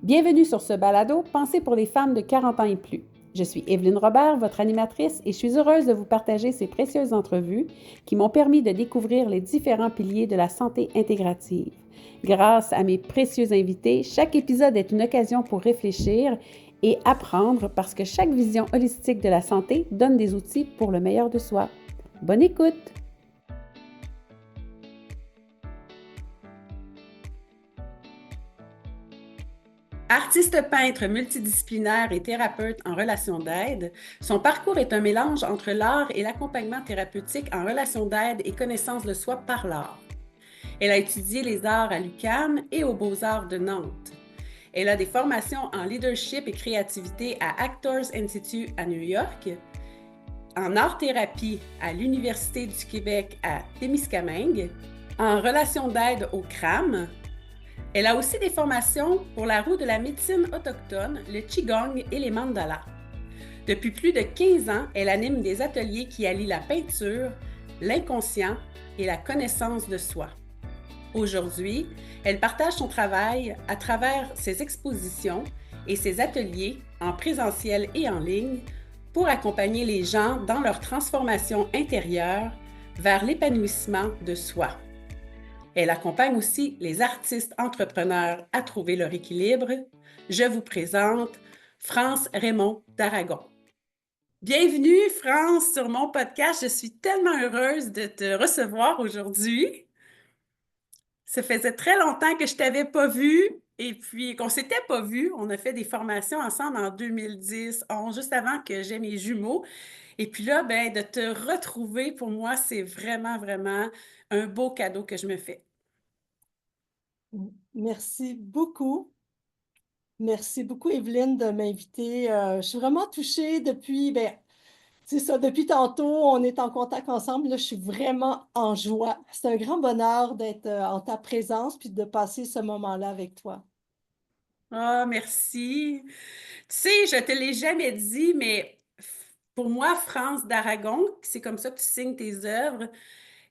Bienvenue sur ce balado pensé pour les femmes de 40 ans et plus. Je suis Evelyne Robert, votre animatrice, et je suis heureuse de vous partager ces précieuses entrevues qui m'ont permis de découvrir les différents piliers de la santé intégrative. Grâce à mes précieux invités, chaque épisode est une occasion pour réfléchir et apprendre parce que chaque vision holistique de la santé donne des outils pour le meilleur de soi. Bonne écoute! Artiste peintre multidisciplinaire et thérapeute en relation d'aide, son parcours est un mélange entre l'art et l'accompagnement thérapeutique en relation d'aide et connaissance de soi par l'art. Elle a étudié les arts à l'UQAM et aux Beaux-Arts de Nantes. Elle a des formations en leadership et créativité à Actors Institute à New York, en art-thérapie à l'Université du Québec à Témiscamingue, en relation d'aide au CRAM. Elle a aussi des formations pour la roue de la médecine autochtone, le Qigong et les mandalas. Depuis plus de 15 ans, elle anime des ateliers qui allient la peinture, l'inconscient et la connaissance de soi. Aujourd'hui, elle partage son travail à travers ses expositions et ses ateliers en présentiel et en ligne pour accompagner les gens dans leur transformation intérieure vers l'épanouissement de soi. Elle accompagne aussi les artistes entrepreneurs à trouver leur équilibre. Je vous présente France Raymond d'Aragon. Bienvenue, France, sur mon podcast. Je suis tellement heureuse de te recevoir aujourd'hui. Ça faisait très longtemps que je t'avais pas vu et puis qu'on s'était pas vu. On a fait des formations ensemble en 2010, juste avant que j'aie mes jumeaux. Et puis là, ben, de te retrouver, pour moi, c'est vraiment, vraiment un beau cadeau que je me fais. Merci beaucoup. Merci beaucoup, Evelyne, de m'inviter. Je suis vraiment touchée depuis, c'est ça, depuis tantôt, on est en contact ensemble. Là, je suis vraiment en joie. C'est un grand bonheur d'être en ta présence puis de passer ce moment-là avec toi. Ah, merci. Tu sais, je te l'ai jamais dit, mais pour moi, France d'Aragon, c'est comme ça que tu signes tes œuvres.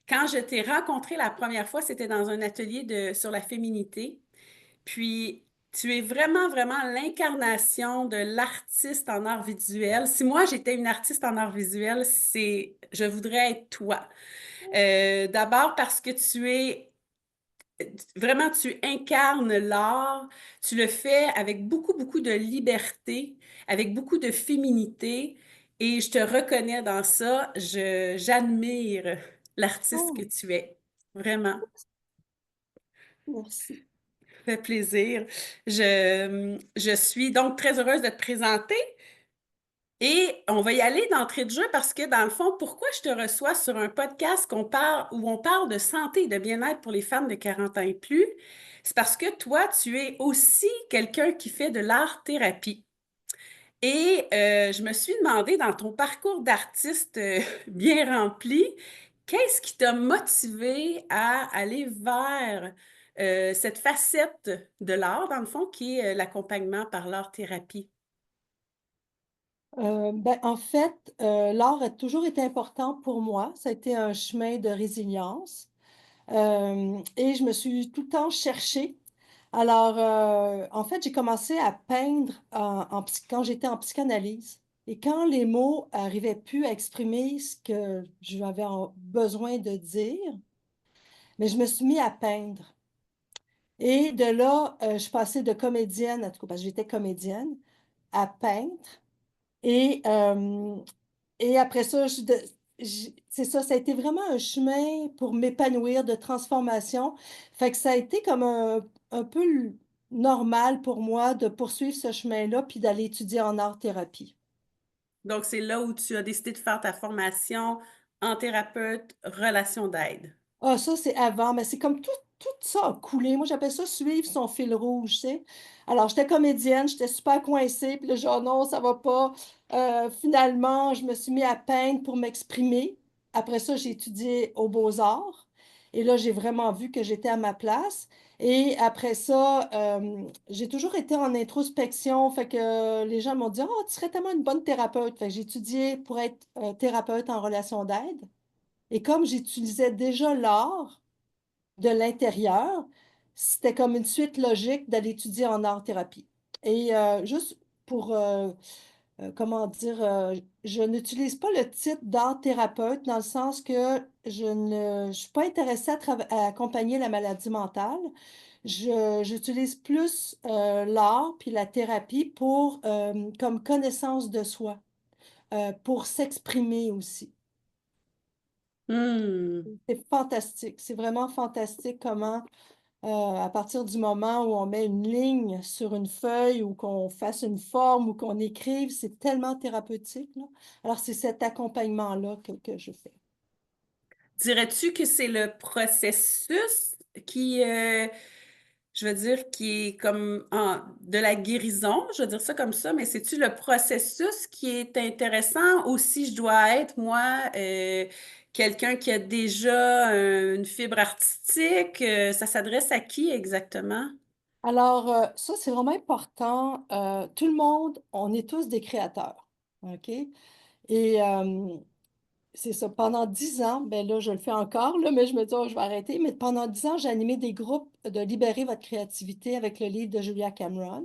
Quand je t'ai rencontré la première fois, c'était dans un atelier sur la féminité. Puis, tu es vraiment, vraiment l'incarnation de l'artiste en art visuel. Si moi, j'étais une artiste en art visuel, je voudrais être toi. D'abord parce que vraiment, tu incarnes l'art, tu le fais avec beaucoup, beaucoup de liberté, avec beaucoup de féminité, et je te reconnais dans ça. J'admire l'artiste que Oh, tu es, vraiment. merci. Ça fait plaisir. Je suis donc très heureuse de te présenter. Et on va y aller d'entrée de jeu parce que, dans le fond, pourquoi je te reçois sur un podcast où on parle de santé et de bien-être pour les femmes de 40 ans et plus? C'est parce que toi, tu es aussi quelqu'un qui fait de l'art-thérapie. Et je me suis demandé, dans ton parcours d'artiste bien rempli, qu'est-ce qui t'a motivé à aller vers cette facette de l'art, dans le fond, qui est l'accompagnement par l'art-thérapie? En fait, l'art a toujours été important pour moi. Ça a été un chemin de résilience. Et je me suis tout le temps cherchée. Alors, en fait, j'ai commencé à peindre quand j'étais en psychanalyse. Et quand les mots arrivaient plus à exprimer ce que j'avais besoin de dire, mais je me suis mis à peindre. Et de là, je suis passée de comédienne, en tout cas, parce que j'étais comédienne, à peintre. Et, euh, et après ça, c'est ça, ça a été vraiment un chemin pour m'épanouir de transformation. Fait que ça a été comme un peu normal pour moi de poursuivre ce chemin-là puis d'aller étudier en art-thérapie. Donc, c'est là où tu as décidé de faire ta formation en thérapeute relation d'aide. Ah, ça, c'est avant, mais c'est comme tout ça a coulé. Moi, j'appelle ça suivre son fil rouge, tu sais. Alors, j'étais comédienne, j'étais super coincée, puis là, genre, non, ça va pas. Finalement, je me suis mis à peindre pour m'exprimer. Après ça, j'ai étudié aux Beaux-Arts. Et là, j'ai vraiment vu que j'étais à ma place. Et après ça, j'ai toujours été en introspection. Fait que les gens m'ont dit, oh, tu serais tellement une bonne thérapeute. Fait que j'ai étudié pour être thérapeute en relation d'aide. Et comme j'utilisais déjà l'art de l'intérieur, c'était comme une suite logique d'aller étudier en art-thérapie. Et juste pour, comment dire, je n'utilise pas le titre d'art thérapeute dans le sens que je suis pas intéressée à accompagner la maladie mentale. J'utilise plus l'art puis la thérapie pour, comme connaissance de soi, pour s'exprimer aussi. Hmm. C'est fantastique, c'est vraiment fantastique comment à partir du moment où on met une ligne sur une feuille ou qu'on fasse une forme ou qu'on écrive, c'est tellement thérapeutique, là. Alors, c'est cet accompagnement-là que je fais. Dirais-tu que c'est le processus qui, je veux dire, qui est comme de la guérison, je veux dire ça comme ça, mais c'est-tu le processus qui est intéressant ou si je dois être, moi, quelqu'un qui a déjà une fibre artistique, ça s'adresse à qui exactement? Alors, ça, c'est vraiment important. Tout le monde, on est tous des créateurs, OK? Et c'est ça. Pendant 10 ans, ben là, je le fais encore, là, mais je me dis, oh, je vais arrêter. Mais pendant 10 ans, j'ai animé des groupes de libérer votre créativité avec le livre de Julia Cameron.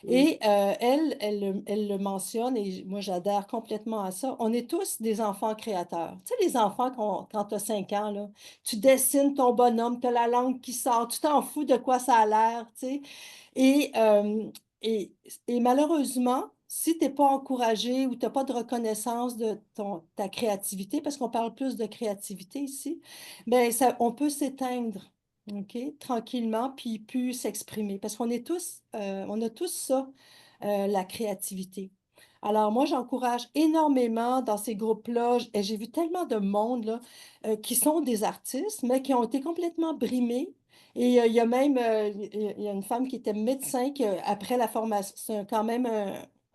Mm. Et elle le mentionne, et moi, j'adhère complètement à ça. On est tous des enfants créateurs. Tu sais, les enfants, quand tu as 5 ans, là, tu dessines ton bonhomme, tu as la langue qui sort, tu t'en fous de quoi ça a l'air, tu sais. Et, euh, et, et malheureusement, si tu n'es pas encouragé ou tu n'as pas de reconnaissance de ta créativité, parce qu'on parle plus de créativité ici, ben ça, on peut s'éteindre, OK, tranquillement, puis plus s'exprimer. Parce qu'on est tous, on a tous ça, la créativité. Alors moi, j'encourage énormément dans ces groupes-là, et j'ai vu tellement de monde là, qui sont des artistes, mais qui ont été complètement brimés. Et il y a même il y a une femme qui était médecin qui, après la formation, c'est quand même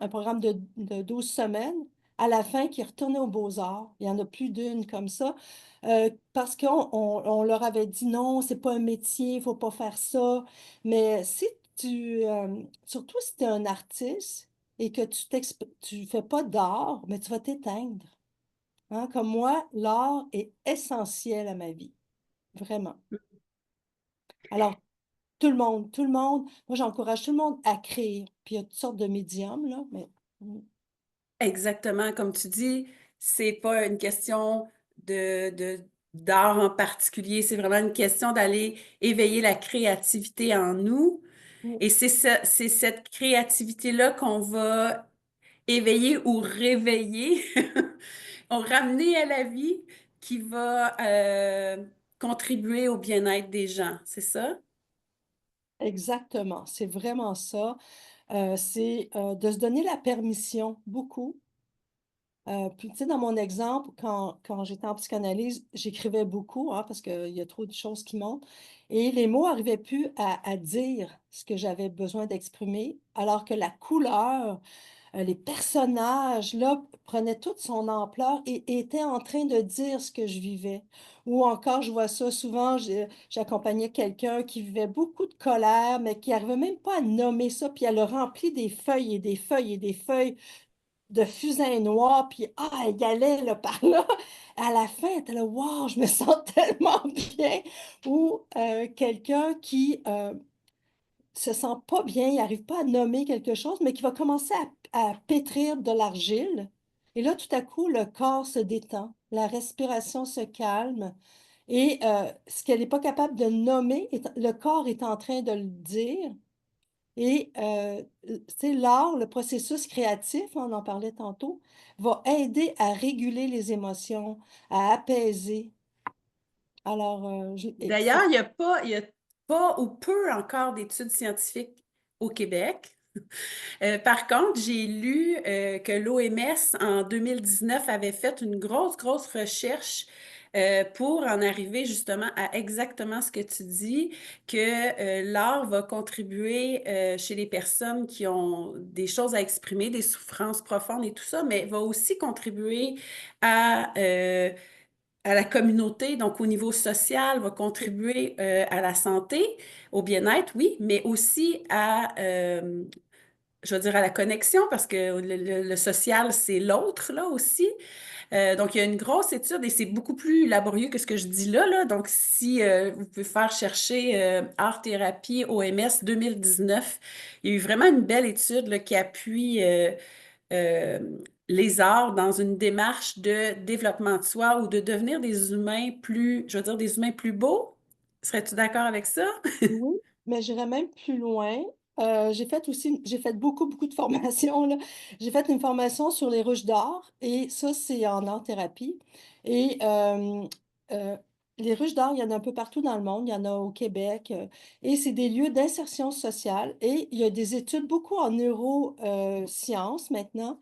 un programme de 12 semaines, à la fin, qui est retournée aux Beaux-Arts. Il y en a plus d'une comme ça. Parce qu'on leur avait dit non, c'est pas un métier, il faut pas faire ça. Mais si surtout si tu es un artiste et que tu fais pas d'art, mais tu vas t'éteindre. Hein? Comme moi, l'art est essentiel à ma vie, vraiment. Alors, tout le monde, moi j'encourage tout le monde à créer. Puis il y a toutes sortes de médiums, là, mais Exactement, comme tu dis, c'est pas une question d'art en particulier, c'est vraiment une question d'aller éveiller la créativité en nous. mm, Et c'est cette créativité-là qu'on va éveiller ou réveiller, ou ramener à la vie qui va contribuer au bien-être des gens, c'est ça? exactement, c'est vraiment ça. C'est de se donner la permission, beaucoup. Puis, tu sais, dans mon exemple, quand j'étais en psychanalyse, j'écrivais beaucoup, hein, parce qu'il y a trop de choses qui montent. Et les mots n'arrivaient plus à dire ce que j'avais besoin d'exprimer, alors que la couleur, les personnages, là, prenaient toute son ampleur et étaient en train de dire ce que je vivais. Ou encore, je vois ça souvent, j'accompagnais quelqu'un qui vivait beaucoup de colère, mais qui n'arrivait même pas à nommer ça, puis elle a rempli des feuilles et des feuilles et des feuilles de fusain noir, puis elle y allait là, par là. À la fin, elle était là, wow, je me sens tellement bien. Ou quelqu'un qui se sent pas bien, il n'arrive pas à nommer quelque chose, mais qui va commencer à pétrir de l'argile. Et là, tout à coup, le corps se détend, la respiration se calme. Et ce qu'elle n'est pas capable de nommer, le corps est en train de le dire. Et tu sais, l'art, le processus créatif, on en parlait tantôt, va aider à réguler les émotions, à apaiser. Alors, D'ailleurs, il y a pas ou peu encore d'études scientifiques au Québec. Par contre, j'ai lu que l'OMS en 2019 avait fait une grosse recherche pour en arriver justement à exactement ce que tu dis, que l'art va contribuer chez les personnes qui ont des choses à exprimer, des souffrances profondes et tout ça, mais va aussi contribuer à, euh, à la communauté, donc au niveau social, va contribuer à la santé, au bien-être, oui, mais aussi à je veux dire, à la connexion, parce que le social, c'est l'autre, là, aussi. Donc, il y a une grosse étude et c'est beaucoup plus laborieux que ce que je dis là, là. Donc, si vous pouvez faire chercher art-thérapie OMS 2019, il y a eu vraiment une belle étude là, qui appuie euh, les arts dans une démarche de développement de soi ou de devenir des humains plus, je veux dire, des humains plus beaux. Serais-tu d'accord avec ça? Oui, mais j'irais même plus loin. J'ai fait beaucoup, beaucoup de formations, là. J'ai fait une formation sur les rouges d'or et ça, c'est en art-thérapie. Et euh, les ruches d'or, il y en a un peu partout dans le monde. Il y en a au Québec. Et c'est des lieux d'insertion sociale. Et il y a des études beaucoup en neurosciences maintenant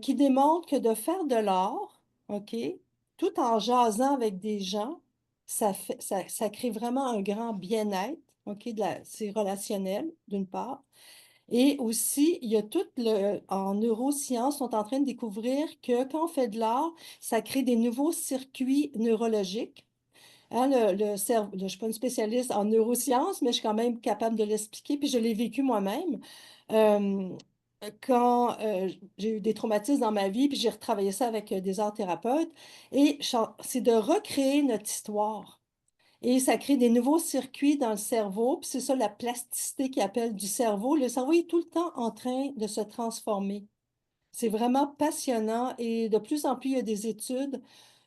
qui démontrent que de faire de l'art, OK, tout en jasant avec des gens, ça crée vraiment un grand bien-être, OK, c'est relationnel, d'une part. Et aussi, il y a en neurosciences, on est en train de découvrir que quand on fait de l'art, ça crée des nouveaux circuits neurologiques. Hein, je ne suis pas une spécialiste en neurosciences, mais je suis quand même capable de l'expliquer, puis je l'ai vécu moi-même. Euh, Quand j'ai eu des traumatismes dans ma vie, puis j'ai retravaillé ça avec des arts thérapeutes, et c'est de recréer notre histoire. Et ça crée des nouveaux circuits dans le cerveau, puis c'est ça la plasticité qu'ils appellent du cerveau. Le cerveau est tout le temps en train de se transformer. C'est vraiment passionnant et de plus en plus, il y a des études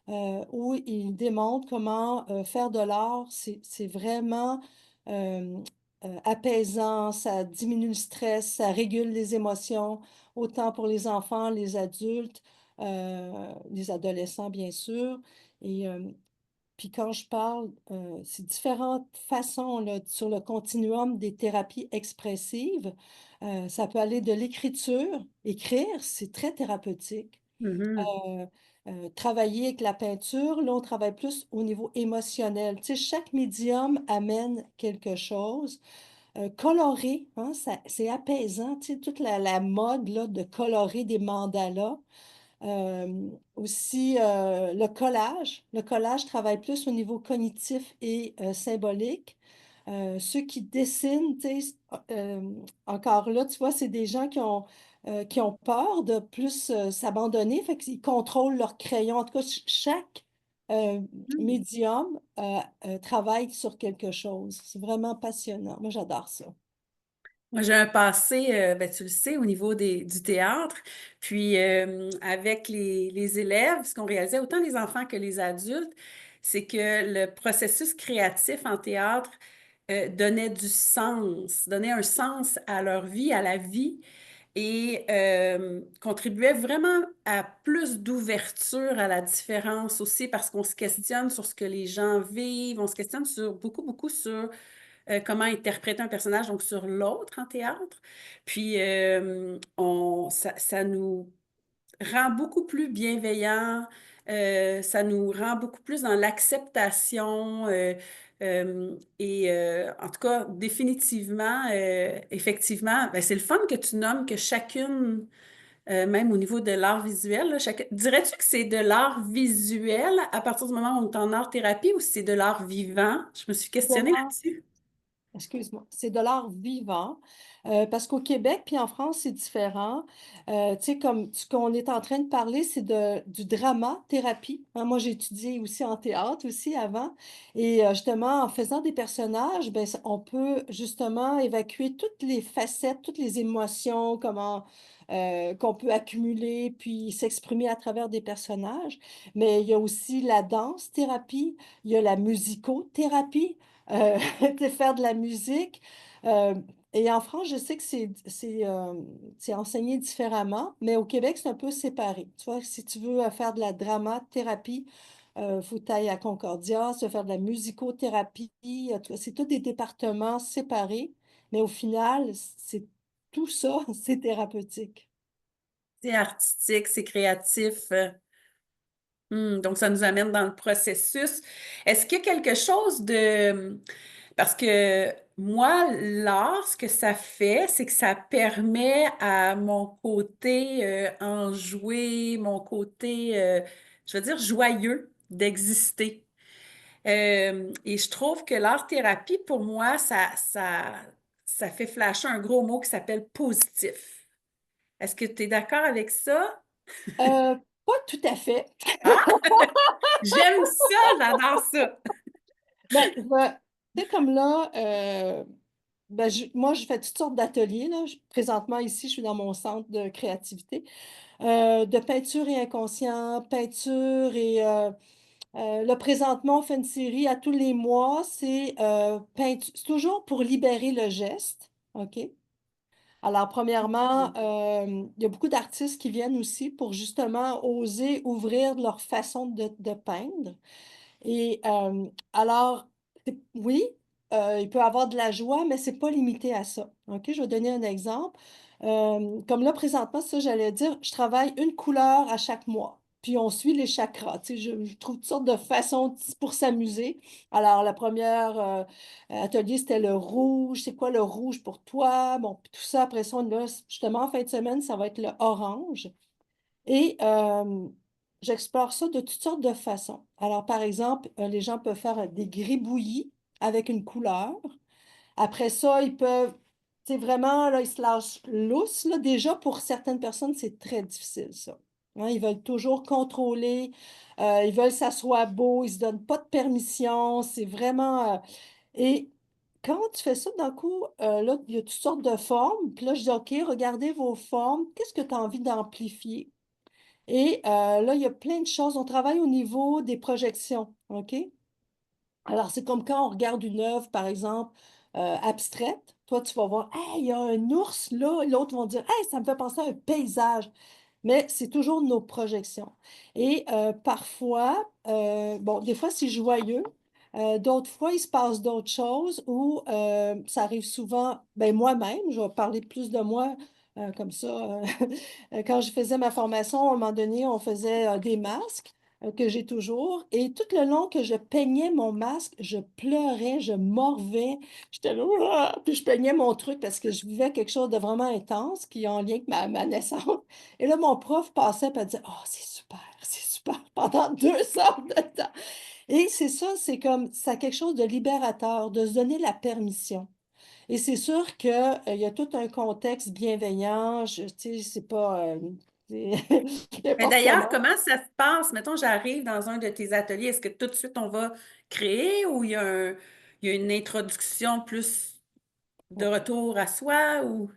où ils démontrent comment faire de l'art, c'est vraiment euh, apaisant, ça diminue le stress, ça régule les émotions, autant pour les enfants, les adultes, les adolescents, bien sûr. Et puis quand je parle, c'est différentes façons là, sur le continuum des thérapies expressives. Ça peut aller de l'écriture, écrire, c'est très thérapeutique. Mhm. Euh, Travailler avec la peinture, là, on travaille plus au niveau émotionnel. Tu sais, chaque médium amène quelque chose. Colorer, hein, c'est apaisant. Tu sais, toute la mode là, de colorer des mandalas. Aussi, le collage. Le collage travaille plus au niveau cognitif et symbolique. Ceux qui dessinent, tu sais, encore là, tu vois, c'est des gens qui ont peur de plus s'abandonner, fait qu'ils contrôlent leur crayon. En tout cas, chaque euh, médium travaille sur quelque chose. C'est vraiment passionnant. Moi, j'adore ça. Moi, j'ai un passé, ben, tu le sais, au niveau du théâtre. Puis, avec les élèves, ce qu'on réalisait, autant les enfants que les adultes, c'est que le processus créatif en théâtre donnait du sens, donnait un sens à leur vie, à la vie, et contribuait vraiment à plus d'ouverture à la différence aussi, parce qu'on se questionne sur ce que les gens vivent, on se questionne sur beaucoup, beaucoup sur comment interpréter un personnage, donc sur l'autre en théâtre. Puis, ça nous rend beaucoup plus bienveillants, ça nous rend beaucoup plus dans l'acceptation. En tout cas, définitivement, effectivement, ben, c'est le fun que tu nommes que chacune, même au niveau de l'art visuel, là, dirais-tu que c'est de l'art visuel à partir du moment où on est en art-thérapie ou c'est de l'art vivant? Je me suis questionnée là-dessus. Excuse-moi, c'est de l'art vivant, parce qu'au Québec puis en France, c'est différent. Tu sais, comme ce qu'on est en train de parler, c'est du drama-thérapie. Hein, moi, j'ai étudié aussi en théâtre aussi avant. Et justement, en faisant des personnages, ben, on peut justement évacuer toutes les facettes, toutes les émotions, qu'on peut accumuler, puis s'exprimer à travers des personnages. Mais il y a aussi la danse-thérapie, il y a la musicothérapie euh, de faire de la musique. Euh, et en France, je sais que c'est enseigné différemment, mais au Québec, c'est un peu séparé. Tu vois, si tu veux faire de la dramathérapie, faut que tu ailles à Concordia. Si tu veux faire de la musicothérapie, tu vois, c'est tous des départements séparés, mais au final, c'est tout ça, c'est thérapeutique. C'est artistique, c'est créatif. Donc, ça nous amène dans le processus. Est-ce qu'il y a quelque chose de... Parce que moi, l'art, ce que ça fait, c'est que ça permet à mon côté enjoué, mon côté, je veux dire, joyeux d'exister. Et je trouve que l'art-thérapie, pour moi, ça fait flasher un gros mot qui s'appelle positif. Est-ce que tu es d'accord avec ça? Pas tout à fait. Ah, j'aime ça, j'adore ça. Ben, tu sais, comme là, ben, moi, je fais toutes sortes d'ateliers, là. Présentement, ici, je suis dans mon centre de créativité, de peinture et inconscient, peinture et là, présentement, on fait une série à tous les mois. C'est toujours pour libérer le geste. OK? Alors, premièrement, il y a beaucoup d'artistes qui viennent aussi pour justement oser ouvrir leur façon de peindre. Et alors, oui, il peut y avoir de la joie, mais c'est pas limité à ça. OK? Je vais donner un exemple. Comme là, présentement, ça, j'allais dire, je travaille une couleur à chaque mois. Puis on suit les chakras. Tu sais, je trouve toutes sortes de façons pour s'amuser. Alors, la première atelier, c'était le rouge. C'est quoi le rouge pour toi? Bon, puis tout ça, après ça, là, justement, en fin de semaine, ça va être le orange. Et j'explore ça de toutes sortes de façons. Alors, par exemple, les gens peuvent faire des gribouillis avec une couleur. Après ça, ils peuvent, c'est vraiment, là, ils se lâchent lousse. Là. Déjà, pour certaines personnes, c'est très difficile, ça. Hein, ils veulent toujours contrôler, ils veulent que ça soit beau, ils ne se donnent pas de permission. C'est vraiment... et quand tu fais ça, d'un coup, là, il y a toutes sortes de formes. Puis là, je dis, OK, regardez vos formes. Qu'est-ce que tu as envie d'amplifier? Et là, il y a plein de choses. On travaille au niveau des projections, OK? Alors, c'est comme quand on regarde une œuvre, par exemple, abstraite. Toi, tu vas voir, hey, il y a un ours là. Et l'autre va dire, hey, ça me fait penser à un paysage. Mais c'est toujours nos projections. Et parfois, bon, des fois, c'est joyeux. D'autres fois, il se passe d'autres choses où ça arrive souvent, ben moi-même, je vais parler plus de moi comme ça. Quand je faisais ma formation, à un moment donné, on faisait des masques que j'ai toujours. Et tout le long que je peignais mon masque, je pleurais, je morvais. J'étais là, ouah! Puis je peignais mon truc parce que je vivais quelque chose de vraiment intense qui est en lien avec ma naissance. Et là, mon prof passait et disait, oh, c'est super, pendant 2 heures de temps. Et c'est ça, c'est comme, ça a quelque chose de libérateur, de se donner la permission. Et c'est sûr qu'il y a tout un contexte bienveillant, tu sais, c'est pas c'est Mais n'importe d'ailleurs, comment. comment ça se passe? Mettons, j'arrive dans un de tes ateliers. Est-ce que tout de suite on va créer ou il y a une introduction plus de retour à soi ou...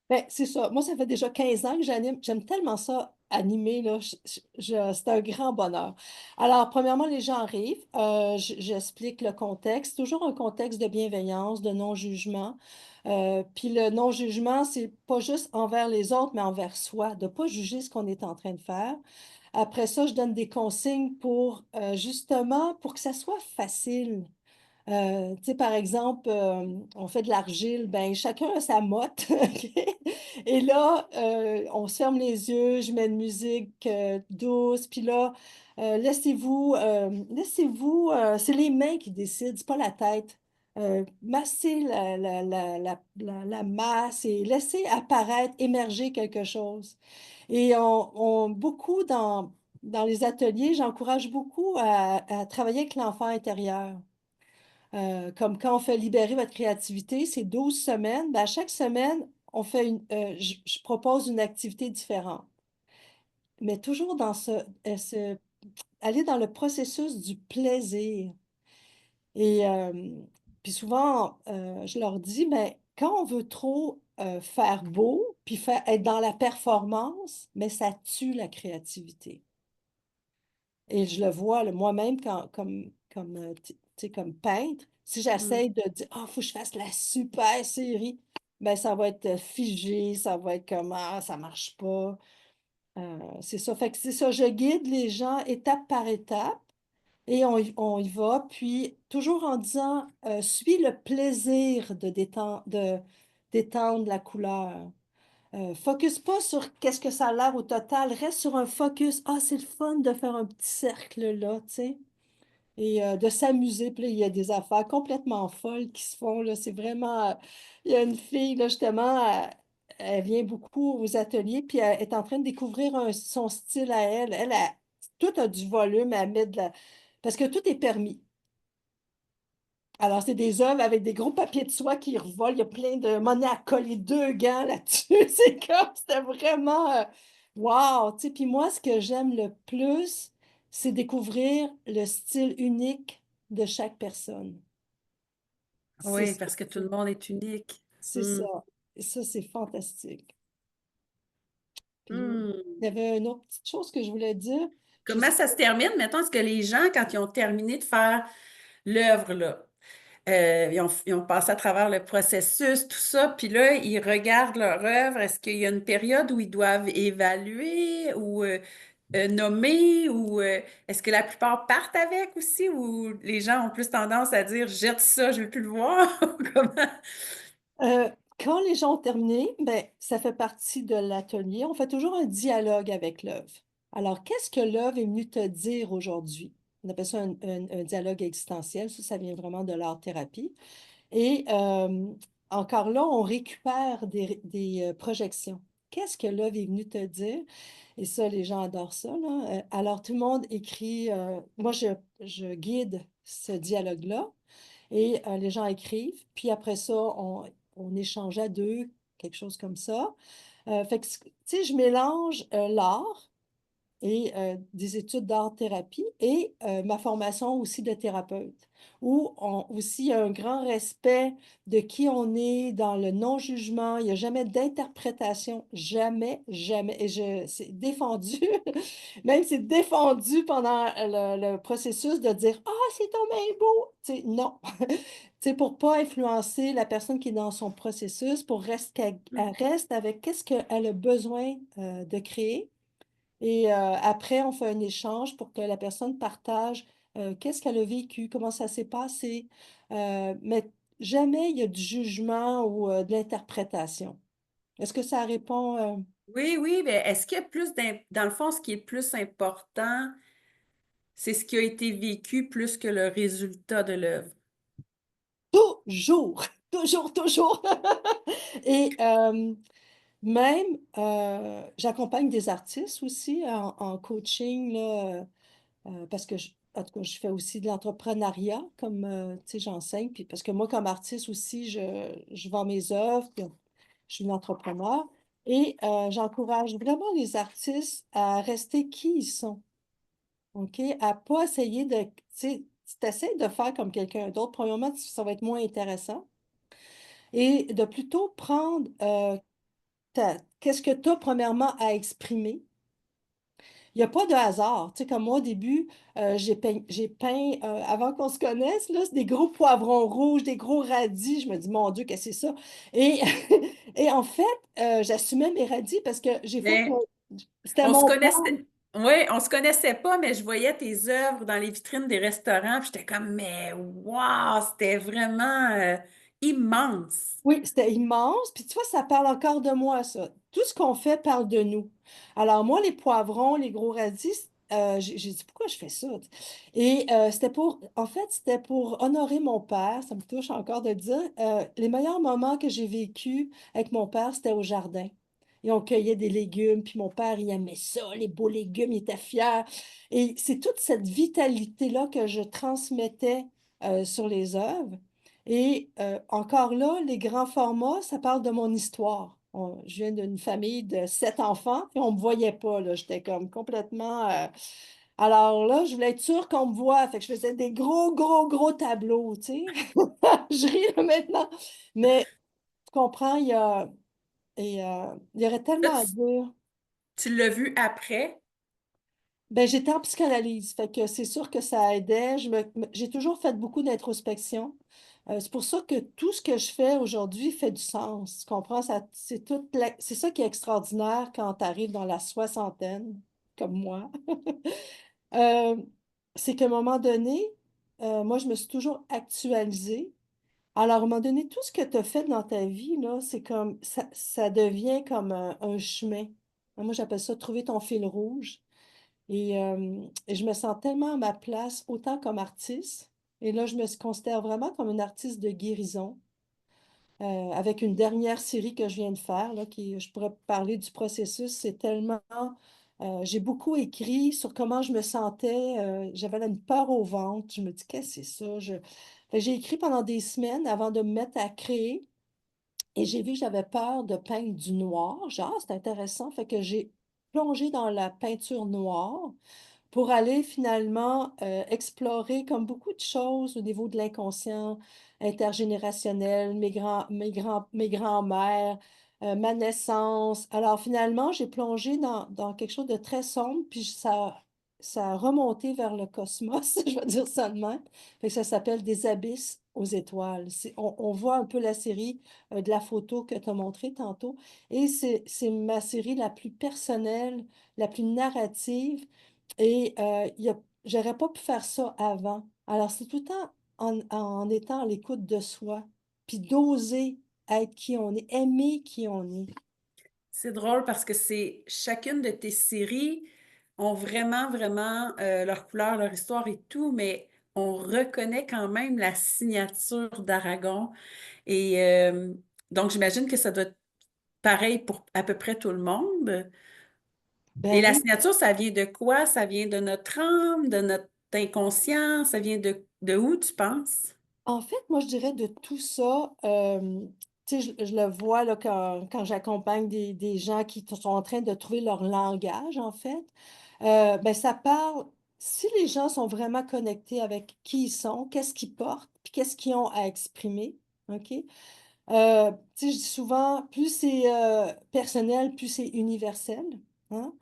Ben, c'est ça. Moi, ça fait déjà 15 ans que j'anime. J'aime tellement ça, animer, là. C'est un grand bonheur. Alors, premièrement, les gens arrivent. J'explique le contexte. Toujours un contexte de bienveillance, de non-jugement. Puis le non-jugement, c'est pas juste envers les autres, mais envers soi, de pas juger ce qu'on est en train de faire. Après ça, je donne des consignes pour, justement, pour que ça soit facile. Tu sais, par exemple, on fait de l'argile, ben chacun a sa motte. OK? Et là, on se ferme les yeux, je mets une musique douce, puis là, c'est les mains qui décident, c'est pas la tête. Massez la masse et laissez apparaître, émerger quelque chose. Et beaucoup dans les ateliers, j'encourage beaucoup à travailler avec l'enfant intérieur. Comme quand on fait libérer votre créativité, c'est 12 semaines. Ben, à chaque semaine, je propose une activité différente. Mais toujours aller dans le processus du plaisir. Et puis souvent, je leur dis, mais quand on veut trop faire beau, puis être dans la performance, mais ça tue la créativité. Et je le vois là, moi-même tu sais, comme peintre, si Hmm. j'essaie de dire, ah, faut que je fasse la super série, ben ça va être figé, ça va être comme, ah, ça marche pas. C'est ça. Fait que c'est ça, je guide les gens étape par étape et on y va, puis toujours en disant, suis le plaisir d'étendre la couleur. Focus pas sur qu'est-ce que ça a l'air au total, reste sur un focus. Ah, c'est le fun de faire un petit cercle là, tu sais, et de s'amuser. Puis là, il y a des affaires complètement folles qui se font, là. C'est vraiment. Il y a une fille, là, justement, elle vient beaucoup aux ateliers, puis elle est en train de découvrir son style à elle. Tout a du volume, elle met de la. Parce que tout est permis. Alors, c'est des œuvres avec des gros papiers de soie qui revolent. Il y a plein de monnaie à coller deux gants là-dessus. C'est comme, c'était vraiment wow! Tu sais, puis moi, ce que j'aime le plus, c'est découvrir le style unique de chaque personne. C'est Oui, ça. parce que tout le monde est unique. C'est ça. Hmm. Et ça, c'est fantastique. Puis, il y Hmm. avait une autre petite chose que je voulais dire. Je Comment sais ça se termine? Mettons, est-ce que les gens, quand ils ont terminé de faire l'œuvre, là, ils ont passé à travers le processus, tout ça, puis là, ils regardent leur œuvre. Est-ce qu'il y a une période où ils doivent évaluer ou nommer ou est-ce que la plupart partent avec aussi ou les gens ont plus tendance à dire jette ça, je veux plus le voir? Comment? Euh, quand les gens ont terminé, ben, ça fait partie de l'atelier. On fait toujours un dialogue avec l'œuvre. Alors, qu'est-ce que l'œuvre est venue te dire aujourd'hui? On appelle ça un dialogue existentiel. Ça vient vraiment de l'art-thérapie. Et encore là, on récupère des projections. Qu'est-ce que l'œuvre est venue te dire? Et ça, les gens adorent ça, là. Alors, tout le monde écrit. Moi, je guide ce dialogue-là. Et les gens écrivent, puis après ça, on échange à deux, quelque chose comme ça. Fait que, tu sais, je mélange l'art et des études d'art-thérapie et ma formation aussi de thérapeute, où aussi il y a un grand respect de qui on est dans le non-jugement. Il n'y a jamais d'interprétation, jamais, jamais. Et c'est défendu, même c'est défendu pendant le processus de dire ah, c'est ton bien beau. Tu sais, non. Tu sais, pour pas influencer la personne qui est dans son processus, pour qu'elle reste avec qu'est-ce qu'elle a besoin de créer et après, on fait un échange pour que la personne partage qu'est-ce qu'elle a vécu, comment ça s'est passé. Mais jamais il y a du jugement ou de l'interprétation. Est-ce que ça répond Oui, oui, mais est-ce qu'il y a dans le fond, ce qui est plus important, c'est ce qui a été vécu plus que le résultat de l'œuvre? toujours, toujours, toujours. Et même, j'accompagne des artistes aussi en coaching, là, parce que, en tout cas, je fais aussi de l'entrepreneuriat, comme, tu sais, j'enseigne. Puis parce que moi, comme artiste aussi, je vends mes œuvres, puis je suis une entrepreneur. Et j'encourage vraiment les artistes à rester qui ils sont, OK? À pas essayer de, tu sais, si tu essaies de faire comme quelqu'un d'autre, premièrement, ça va être moins intéressant. Et de plutôt prendre qu'est-ce que tu as premièrement à exprimer. Il n'y a pas de hasard. Tu sais, comme moi, au début, j'ai peint avant qu'on se connaisse, là, c'est des gros poivrons rouges, des gros radis. Je me dis, mon Dieu, qu'est-ce que c'est ça? Et, et en fait, j'assumais mes radis parce que j'ai fait, Mais c'était on se mon plan. connaissait, oui, on se connaissait pas, mais je voyais tes œuvres dans les vitrines des restaurants, puis j'étais comme, mais waouh, c'était vraiment immense. Oui, c'était immense. Puis tu vois, ça parle encore de moi, ça. Tout ce qu'on fait parle de nous. Alors moi, les poivrons, les gros radis, j'ai dit, pourquoi je fais ça? Et en fait, c'était pour honorer mon père. Ça me touche encore de le dire. Les meilleurs moments que j'ai vécus avec mon père, c'était au jardin. Et on cueillait des légumes, puis mon père, il aimait ça, les beaux légumes, il était fier. Et c'est toute cette vitalité-là que je transmettais sur les œuvres. Et encore là, les grands formats, ça parle de mon histoire. Je viens d'une famille de 7 enfants et on ne me voyait pas, là. J'étais comme complètement. Alors là, je voulais être sûre qu'on me voit. Fait que je faisais des gros, gros, gros tableaux, tu sais. Je ris là maintenant. Mais tu comprends, il y aurait Là, tellement à dire. tu l'as vu après. Ben, j'étais en psychanalyse, fait que c'est sûr que ça aidait. J'ai toujours fait beaucoup d'introspection. C'est pour ça que tout ce que je fais aujourd'hui fait du sens. Tu comprends? C'est ça qui est extraordinaire quand tu arrives dans la soixantaine, comme moi. Euh, c'est qu'à un moment donné, moi, je me suis toujours actualisée. Alors, à un moment donné, tout ce que tu as fait dans ta vie, là, c'est comme ça devient comme un chemin. Moi, j'appelle ça trouver ton fil rouge. Et je me sens tellement à ma place, autant comme artiste. Et là, je me considère vraiment comme une artiste de guérison, avec une dernière série que je viens de faire, là, je pourrais parler du processus. C'est tellement... j'ai beaucoup écrit sur comment je me sentais. J'avais là une peur au ventre. Je me dis, qu'est-ce que c'est ça? Fait que j'ai écrit pendant des semaines avant de me mettre à créer et j'ai vu que j'avais peur de peindre du noir. Genre, c'est intéressant. Fait que j'ai plongé dans la peinture noire pour aller finalement explorer comme beaucoup de choses au niveau de l'inconscient intergénérationnel, mes grands-mères, ma naissance. Alors finalement, j'ai plongé dans quelque chose de très sombre, puis ça a remonté vers le cosmos, je vais dire ça de même. Fait que ça s'appelle Des abysses aux étoiles. On voit un peu la série de la photo que tu as montrée tantôt, et c'est ma série la plus personnelle, la plus narrative. Et j'aurais pas pu faire ça avant. Alors, c'est tout le temps en étant à l'écoute de soi, puis d'oser être qui on est, aimer qui on est. C'est drôle parce que c'est chacune de tes séries ont vraiment, vraiment leur couleur, leur histoire et tout, mais on reconnaît quand même la signature d'Aragon. Et donc, j'imagine que ça doit être pareil pour à peu près tout le monde. Et Ben la oui. signature, ça vient de quoi? Ça vient de notre âme, de notre inconscient? Ça vient de où, tu penses? En fait, moi, je dirais de tout ça, tu sais, je le vois là, quand j'accompagne des gens qui sont en train de trouver leur langage, en fait. Ben, ça parle, si les gens sont vraiment connectés avec qui ils sont, qu'est-ce qu'ils portent, puis qu'est-ce qu'ils ont à exprimer, OK? Tu sais, je dis souvent, plus c'est personnel, plus c'est universel, hein.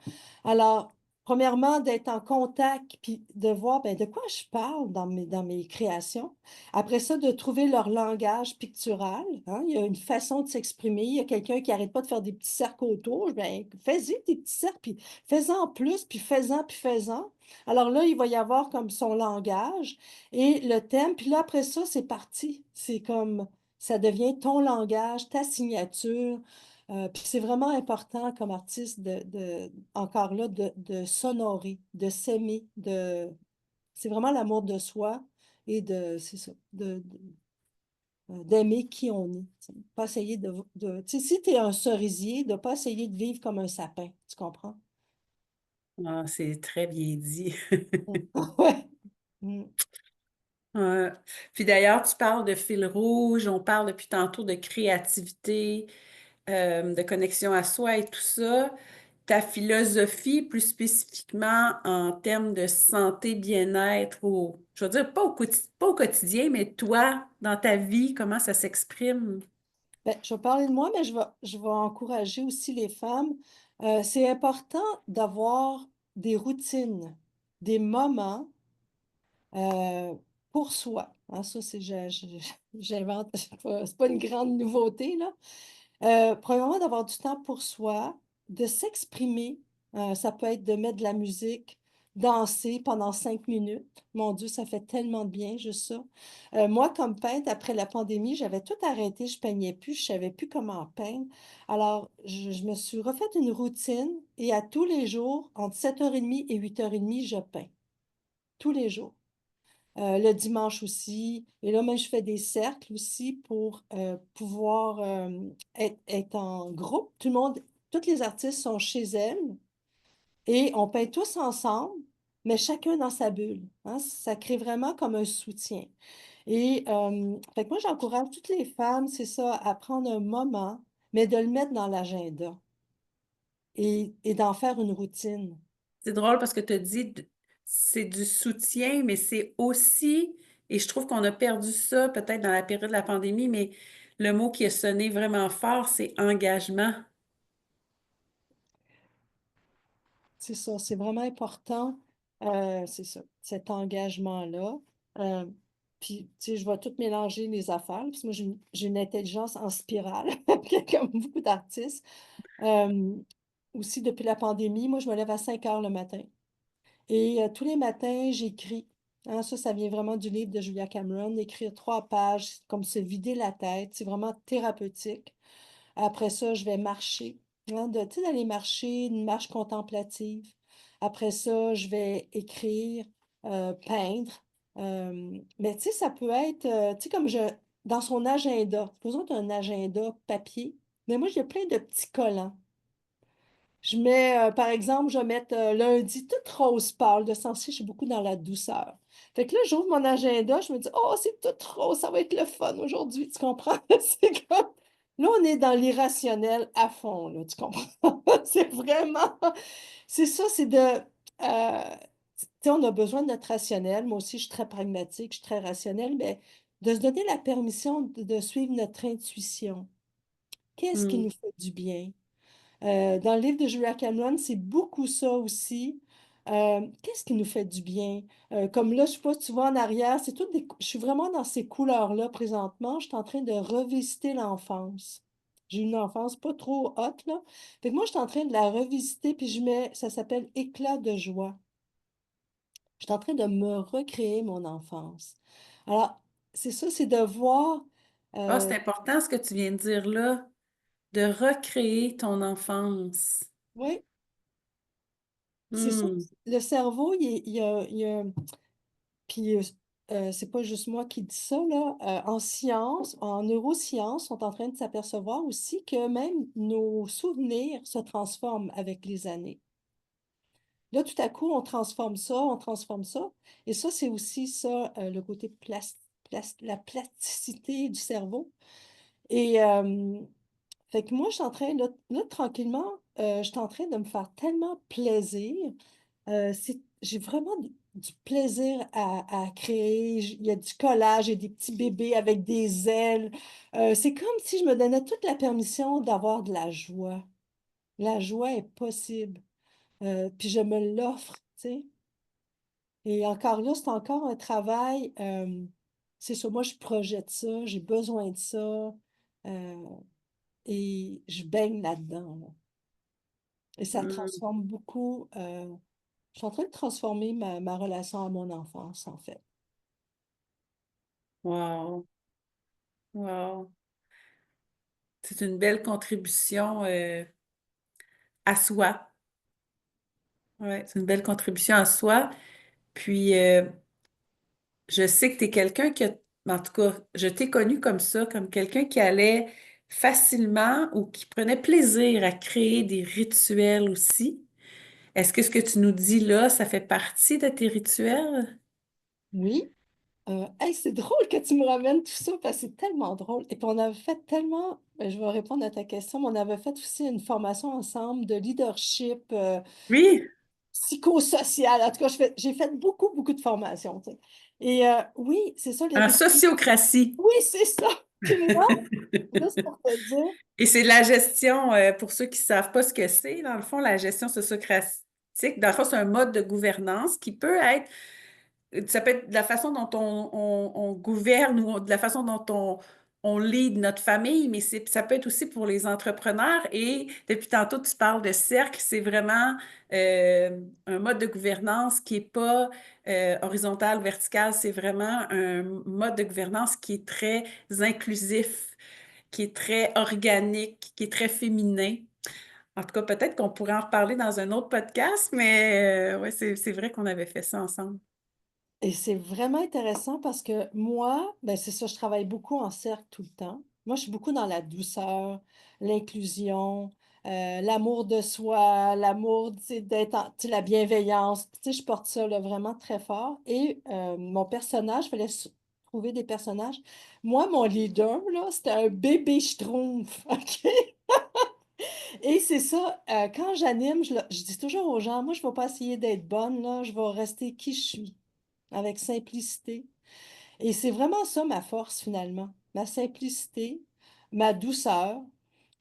Alors, premièrement, d'être en contact, puis de voir, ben, de quoi je parle dans mes créations. Après ça, de trouver leur langage pictural, hein. Il y a une façon de s'exprimer. Il y a quelqu'un qui arrête pas de faire des petits cercles autour. Ben, fais-y des petits cercles, puis fais-en plus, puis fais-en, puis fais-en. Alors là, il va y avoir comme son langage et le thème. Puis là, après ça, c'est parti. C'est comme ça devient ton langage, ta signature. Puis c'est vraiment important comme artiste encore là, de s'honorer, de s'aimer, c'est vraiment l'amour de soi et c'est ça, d'aimer qui on est. Tu sais. Pas essayer tu sais, si tu es un cerisier, de pas essayer de vivre comme un sapin, tu comprends? Ah, c'est très bien dit. Ouais. Mm. Ouais. Puis d'ailleurs, tu parles de fil rouge, on parle depuis tantôt de créativité, de connexion à soi et tout ça. Ta philosophie, plus spécifiquement en termes de santé, bien-être, je veux dire, pas au quotidien, mais toi, dans ta vie, comment ça s'exprime? Ben, je vais parler de moi, mais je vais encourager aussi les femmes. C'est important d'avoir des routines, des moments euh, pour soi. Hein, ça, j'invente, c'est pas une grande nouveauté, là. Premièrement, d'avoir du temps pour soi, de s'exprimer. Ça peut être de mettre de la musique, danser pendant 5 minutes. Mon Dieu, ça fait tellement de bien, juste ça. Moi, comme peintre, après la pandémie, j'avais tout arrêté, je peignais plus, je savais plus comment peindre. Alors, je me suis refait une routine et à tous les jours, entre 7h30 et 8h30, je peins. Tous les jours. Le dimanche aussi. Et là, même, je fais des cercles aussi pour pouvoir être en groupe. Toutes les artistes sont chez elles et on peint tous ensemble, mais chacun dans sa bulle. Hein. Ça crée vraiment comme un soutien. Et fait que moi, j'encourage toutes les femmes, c'est ça, à prendre un moment, mais de le mettre dans l'agenda et d'en faire une routine. C'est drôle parce que tu as dit c'est du soutien, mais c'est aussi, et je trouve qu'on a perdu ça peut-être dans la période de la pandémie, mais le mot qui a sonné vraiment fort, c'est engagement. C'est ça, c'est vraiment important, c'est ça, cet engagement-là. Euh, Puis, tu sais, je vais tout mélanger les affaires, parce que moi, j'ai une intelligence en spirale, comme beaucoup d'artistes. Euh, Aussi, depuis la pandémie, moi, je me lève à 5 heures le matin. Et tous les matins, j'écris. Hein, ça vient vraiment du livre de Julia Cameron, écrire 3 pages, c'est comme se vider la tête. C'est vraiment thérapeutique. Après ça, je vais marcher. Hein, tu sais, d'aller marcher, une marche contemplative. Après ça, je vais écrire, peindre. Mais tu sais, ça peut être, tu sais, dans son agenda. Supposons que tu as un agenda papier. Mais moi, j'ai plein de petits collants. Je mets, par exemple, je vais mettre lundi tout rose pâle. De ce temps-ci, je suis beaucoup dans la douceur. Fait que là, j'ouvre mon agenda, je me dis, oh, c'est tout rose, ça va être le fun aujourd'hui. Tu comprends? C'est comme, là, on est dans l'irrationnel à fond, là, tu comprends? C'est vraiment, c'est ça, c'est de, tu sais, on a besoin de notre rationnel. Moi aussi, je suis très pragmatique, je suis très rationnelle, mais de se donner la permission de suivre notre intuition. Qu'est-ce qui Hmm. nous fait du bien? Dans le livre de Julia Cameron, c'est beaucoup ça aussi. Qu'est-ce qui nous fait du bien? Comme là, je sais pas, tu vois en arrière, c'est toutes je suis vraiment dans ces couleurs-là présentement. Je suis en train de revisiter l'enfance. J'ai une enfance pas trop haute, là. Fait que moi, je suis en train de la revisiter, puis je mets, ça s'appelle éclat de joie. Je suis en train de me recréer mon enfance. Alors, c'est ça, c'est de voir, Ah, euh, c'est important ce que tu viens de dire là, de recréer ton enfance. oui, c'est ça. Hmm. Le cerveau, puis, c'est pas juste moi qui dis ça, là. En sciences, en neurosciences, on est en train de s'apercevoir aussi que même nos souvenirs se transforment avec les années. Là, tout à coup, on transforme ça, on transforme ça. Et ça, c'est aussi ça, le côté la plasticité du cerveau. Et fait que moi, je suis en train, là, tranquillement, je suis en train de me faire tellement plaisir. J'ai vraiment du plaisir à créer. Il y a du collage et des petits bébés avec des ailes. C'est comme si je me donnais toute la permission d'avoir de la joie. La joie est possible. Puis je me l'offre, tu sais. Et encore là, c'est encore un travail. C'est ça, moi, je projette ça, j'ai besoin de ça. euh, et je baigne là-dedans, là. Et ça Hmm. transforme beaucoup. Je suis en train de transformer ma relation à mon enfance, en fait. Wow. Wow. C'est une belle contribution à soi. Ouais, c'est une belle contribution à soi. Puis, je sais que tu es quelqu'un qui a, en tout cas, je t'ai connu comme ça, comme quelqu'un qui allait facilement ou qui prenait plaisir à créer des rituels aussi. Est-ce que ce que tu nous dis là, ça fait partie de tes rituels? Oui. Hey, c'est drôle que tu me ramènes tout ça parce que c'est tellement drôle. Et puis on avait fait tellement, je vais répondre à ta question, mais on avait fait aussi une formation ensemble de leadership Oui, psychosocial. En tout cas, j'ai fait beaucoup, beaucoup de formations, tu sais. Et oui, c'est ça les en rituels. sociocratie. Oui, c'est ça. Puis là, juste pour te dire, Et c'est de la gestion, pour ceux qui ne savent pas ce que c'est, dans le fond, la gestion sociocratique, dans le fond, c'est un mode de gouvernance qui peut être, ça peut être de la façon dont on gouverne ou de la façon dont on lead notre famille, mais ça peut être aussi pour les entrepreneurs. Et depuis tantôt, tu parles de cercle, c'est vraiment un mode de gouvernance qui n'est pas horizontal ou vertical, c'est vraiment un mode de gouvernance qui est très inclusif, qui est très organique, qui est très féminin. En tout cas, peut-être qu'on pourrait en reparler dans un autre podcast, mais ouais, c'est vrai qu'on avait fait ça ensemble. et c'est vraiment intéressant parce que moi, ben c'est ça, je travaille beaucoup en cercle tout le temps. Moi, je suis beaucoup dans la douceur, l'inclusion, l'amour de soi, l'amour, tu sais, tu sais, la bienveillance. Tu sais, je porte ça là, vraiment très fort. Et mon personnage, il fallait trouver des personnages. Moi, mon leader, là, c'était un bébé schtroumpf, OK? Et c'est ça, quand j'anime, je dis toujours aux gens, moi, je ne vais pas essayer d'être bonne, là, je vais rester qui je suis avec simplicité. Et c'est vraiment ça ma force finalement, ma simplicité, ma douceur.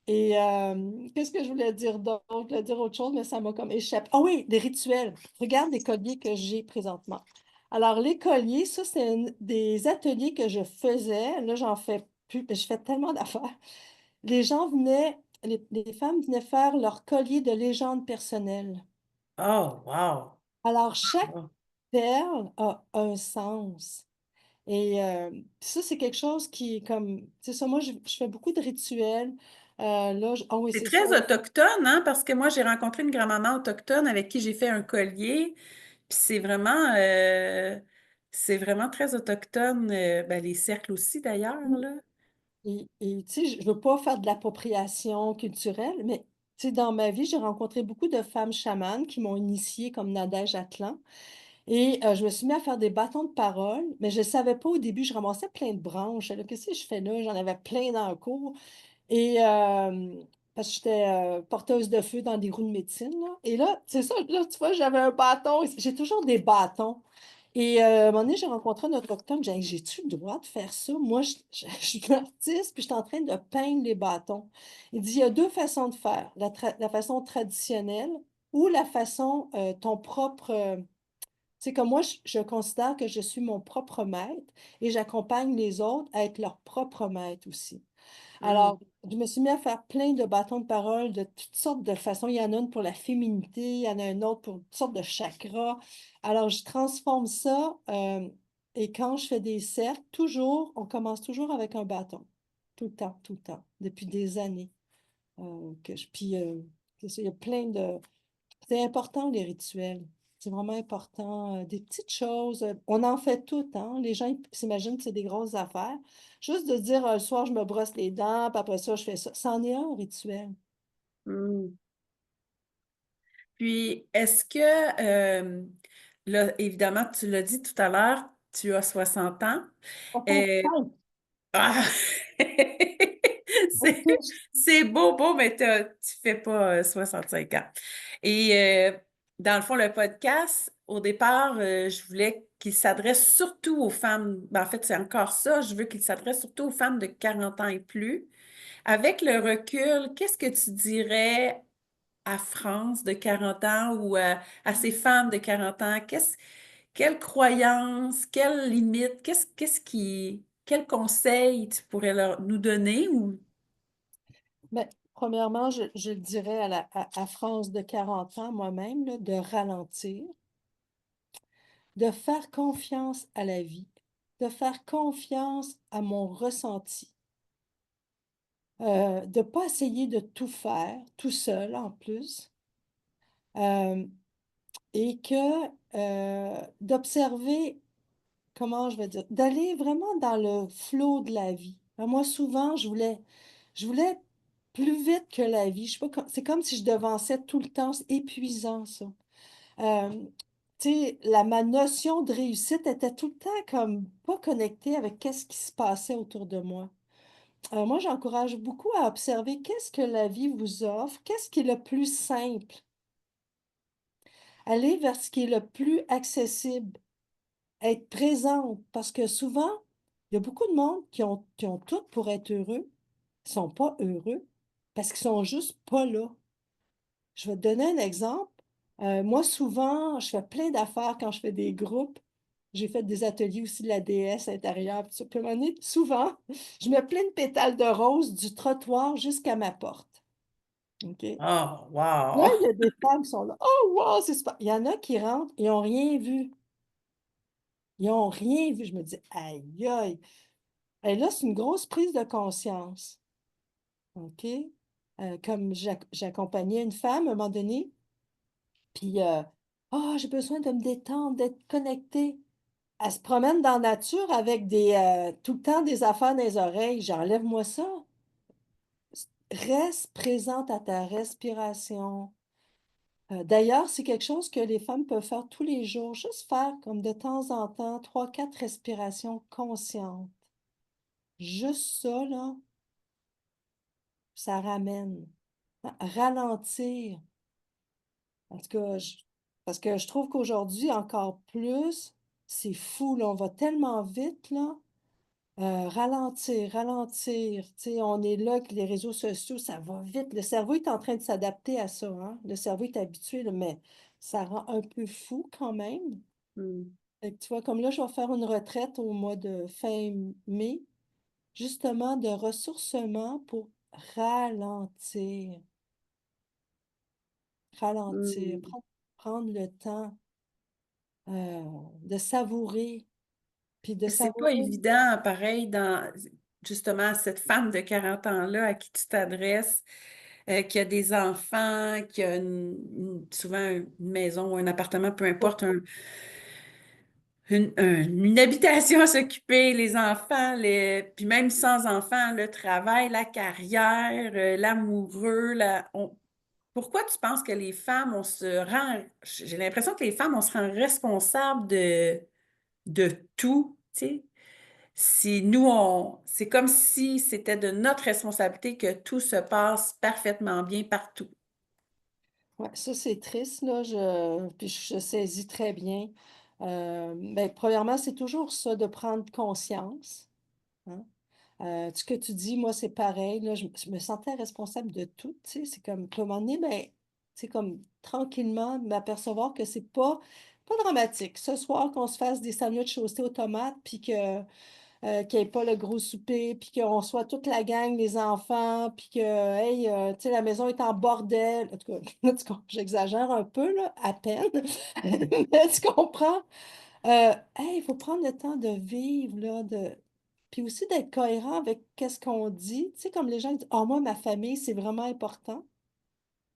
Et qu'est-ce que je voulais dire d'autre? Je voulais dire autre chose, mais ça m'a comme échappé. Ah oui, des rituels. Regarde les colliers que j'ai présentement. Alors, les colliers, ça, c'est des ateliers que je faisais. Là, j'en fais plus, je fais tellement d'affaires. Les gens venaient, les femmes venaient faire leur collier de légende personnelle. Oh, wow! Alors, chaque Wow. perle a un sens. Et ça, c'est quelque chose qui est comme, c'est ça, moi, je fais beaucoup de rituels. Là, ah oui, C'est c'est ça. très autochtone, hein, parce que moi, j'ai rencontré une grand-maman autochtone avec qui j'ai fait un collier, puis c'est vraiment très autochtone, ben, les cercles aussi d'ailleurs, là. Et tu sais, je veux pas faire de l'appropriation culturelle, mais tu sais, dans ma vie, j'ai rencontré beaucoup de femmes chamanes qui m'ont initiée comme Nadège Atlan. Et je me suis mis à faire des bâtons de parole, mais je ne savais pas au début. Je ramassais plein de branches. J'étais là, qu'est-ce que je fais là? J'en avais plein dans le cours. Et parce que j'étais porteuse de feu dans des roues de médecine, là. Et là, c'est ça, là, tu vois, j'avais un bâton. J'ai toujours des bâtons. Et à un moment donné, j'ai rencontré un autochtone. J'ai dit, j'ai-tu le droit de faire ça? Moi, je suis artiste, puis je suis en train de peindre les bâtons. Il dit, il y a deux façons de faire. La façon traditionnelle ou la façon, ton propre. C'est comme moi, je considère que je suis mon propre maître et j'accompagne les autres à être leur propre maître aussi. Hmm. Alors, je me suis mis à faire plein de bâtons de parole de toutes sortes de façons. Il y en a une pour la féminité, il y en a une autre pour toutes sortes de chakras. Alors, je transforme ça et quand je fais des cercles, toujours, on commence toujours avec un bâton. Tout le temps, depuis des années. Puis, c'est ça, il y a plein de... C'est important, les rituels. C'est vraiment important. Des petites choses. On en fait toutes, hein. Les gens ils s'imaginent que c'est des grosses affaires. Juste de dire, le soir, je me brosse les dents, puis après ça, je fais ça. C'en est un rituel. Hmm. Puis, est-ce que, là, évidemment, tu l'as dit tout à l'heure, tu as 60 ans. Enfin, Euh, fine. ah! C'est, OK. c'est beau, beau, mais tu fais pas 5 ans. Et dans le fond, le podcast, au départ, je voulais qu'il s'adresse surtout aux femmes. Ben, en fait, c'est encore ça. Je veux qu'il s'adresse surtout aux femmes de 40 ans et plus. Avec le recul, qu'est-ce que tu dirais à France de 40 ans ou à ces femmes de 40 ans? Quelle croyance, quelle limite, quel conseil tu pourrais nous donner ou... Mais, premièrement, je le dirais à France de 40 ans, moi-même, là, de ralentir, de faire confiance à la vie, de faire confiance à mon ressenti, de ne pas essayer de tout faire tout seul en plus. Euh, et que d'observer, comment je vais dire, d'aller vraiment dans le flot de la vie. Moi, souvent, je voulais plus vite que la vie. Je sais pas, c'est comme si je devançais tout le temps. C'est épuisant, ça. Euh, tu sais, ma notion de réussite était tout le temps comme pas connectée avec qu'est-ce qui se passait autour de moi. Moi, j'encourage beaucoup à observer qu'est-ce que la vie vous offre, qu'est-ce qui est le plus simple. Aller vers ce qui est le plus accessible, être présente, parce que souvent, il y a beaucoup de monde qui ont tout pour être heureux, ne sont pas heureux, parce qu'ils sont juste pas là. Je vais te donner un exemple. Moi, souvent, je fais plein d'affaires quand je fais des groupes. J'ai fait des ateliers aussi de la déesse intérieure. Puis ça. Puis à un moment donné, souvent, je mets plein de pétales de rose du trottoir jusqu'à ma porte. OK? Oh, Là, wow! il y a des femmes qui sont là. Oh, wow, c'est super. Il y en a qui rentrent, ils n'ont rien vu. Ils n'ont rien vu. Je me dis, aïe, aïe. Et là, c'est une grosse prise de conscience. OK? Comme j'accompagnais une femme à un moment donné, puis, ah, j'ai besoin de me détendre, d'être connectée. Elle se promène dans la nature avec tout le temps des affaires dans les oreilles. J'enlève-moi ça. Reste présente à ta respiration. D'ailleurs, c'est quelque chose que les femmes peuvent faire tous les jours. Juste faire comme de temps en temps, trois, quatre respirations conscientes. Juste ça, là, ça ramène. Ralentir. En tout cas, parce que je trouve qu'aujourd'hui, encore plus, c'est fou, là, on va tellement vite, là. Ralentir, ralentir. Tu sais, on est là que les réseaux sociaux, ça va vite. Le cerveau est en train de s'adapter à ça, hein. Le cerveau est habitué, là, mais ça rend un peu fou quand même. Hmm. Fait que tu vois, comme là, je vais faire une retraite au mois de fin mai, justement de ressourcement pour ralentir. Ralentir, Hmm. prendre le temps euh, de savourer, puis de C'est pas savourer. évident, pareil, dans justement cette femme de 40 ans-là à qui tu t'adresses, qui a des enfants, qui a souvent une maison ou un appartement, peu importe, une habitation à s'occuper, les enfants, puis même sans enfants, le travail, la carrière, l'amoureux, Pourquoi tu penses que les femmes, on se rend, j'ai l'impression que les femmes, on se rend responsable de tout, tu sais? Si nous, c'est comme si c'était de notre responsabilité que tout se passe parfaitement bien partout. Ouais, ça, c'est triste, là. Puis je saisis très bien. Ben, premièrement, c'est toujours ça, de prendre conscience. Hein. Ce que tu dis, moi, c'est pareil, là. Je me sentais responsable de tout, tu sais. C'est comme, puis à un moment donné, ben, c'est comme tranquillement m'apercevoir que c'est pas dramatique. Ce soir, qu'on se fasse des sandwichs toastés aux tomates, puis qu'il n'y ait pas le gros souper, puis qu'on soit toute la gang, les enfants, puis que, hey, tu sais, la maison est en bordel. En tout cas, j'exagère un peu, là, à peine. Mais tu comprends? Hey, il faut prendre le temps de vivre, là, puis aussi d'être cohérent avec qu'est-ce qu'on dit. Tu sais, comme les gens disent, ah, moi, ma famille, c'est vraiment important,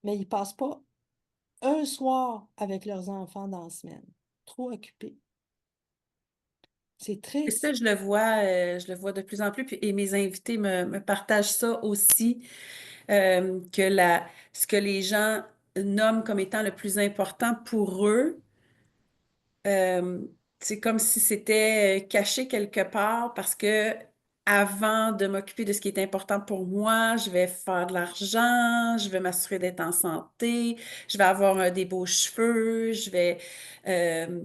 mais ils passent pas un soir avec leurs enfants dans la semaine. Trop occupés. C'est Et ça, triste. je le vois de plus en plus, et mes invités me partagent ça aussi, que ce que les gens nomment comme étant le plus important pour eux, Euh, c'est comme si c'était caché quelque part parce que avant de m'occuper de ce qui est important pour moi, je vais faire de l'argent, je vais m'assurer d'être en santé, je vais avoir des beaux cheveux, euh,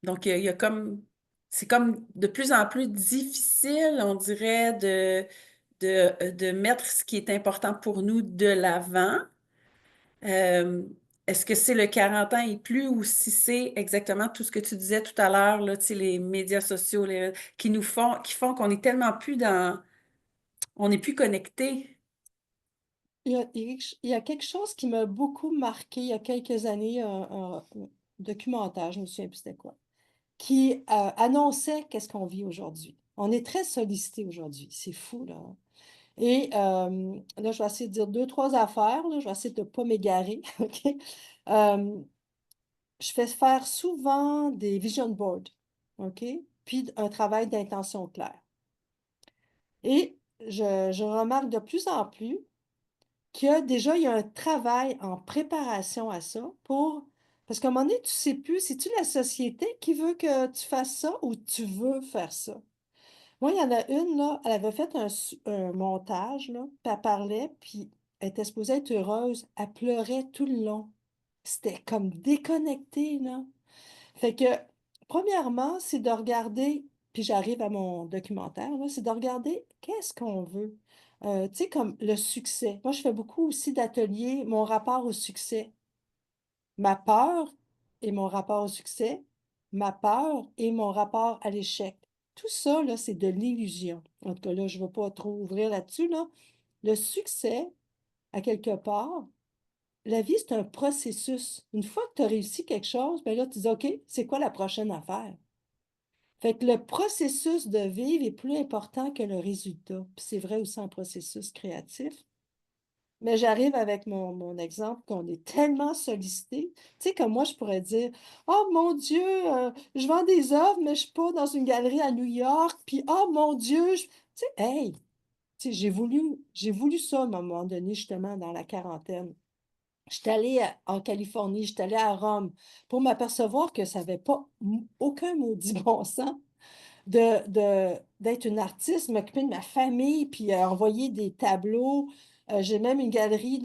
donc il y a comme, c'est comme de plus en plus difficile, on dirait, de mettre ce qui est important pour nous de l'avant. Euh, Est-ce que c'est le 40 ans et plus ou si c'est exactement tout ce que tu disais tout à l'heure, là, tu sais, les médias sociaux qui font qu'on est tellement plus on n'est plus connecté. Il y a quelque chose qui m'a beaucoup marqué il y a quelques années, un documentaire, je me souviens plus c'était quoi, qui annonçait qu'est-ce qu'on vit aujourd'hui. On est très sollicité aujourd'hui, c'est fou, là. Et là, je vais essayer de dire deux, trois affaires, là. Je vais essayer de ne pas m'égarer, OK? Euh, je fais faire souvent des vision boards, OK? Puis un travail d'intention claire. Et je remarque de plus en plus que déjà, il y a un travail en préparation à ça pour... Parce qu'à un moment donné, tu ne sais plus, c'est-tu la société qui veut que tu fasses ça ou tu veux faire ça? Moi, il y en a une, là, elle avait fait un montage, là, puis elle parlait, puis elle était supposée être heureuse. Elle pleurait tout le long. C'était comme déconnecté, là. Fait que, premièrement, c'est de regarder, puis j'arrive à mon documentaire, là, c'est de regarder qu'est-ce qu'on veut. Tu sais, comme le succès. Moi, je fais beaucoup aussi d'ateliers, mon rapport au succès. Ma peur et mon rapport au succès, ma peur et mon rapport à l'échec. Tout ça, là, c'est de l'illusion. En tout cas, là, je ne veux pas trop ouvrir là-dessus, là. Le succès, à quelque part, la vie, c'est un processus. Une fois que tu as réussi quelque chose, ben là, tu dis, OK, c'est quoi la prochaine affaire? Fait que le processus de vivre est plus important que le résultat. Puis c'est vrai aussi en processus créatif. Mais j'arrive avec mon exemple qu'on est tellement sollicité. Tu sais, comme moi, je pourrais dire, oh mon Dieu, je vends des œuvres, mais je suis pas dans une galerie à New York. Puis, oh mon Dieu, tu sais, hey, tu sais, j'ai voulu ça à un moment donné, justement, dans la quarantaine. J'étais allée en Californie, j'étais allée à Rome pour m'apercevoir que ça n'avait pas aucun maudit bon sens d'être une artiste, m'occuper de ma famille, puis envoyer des tableaux. J'ai même une galerie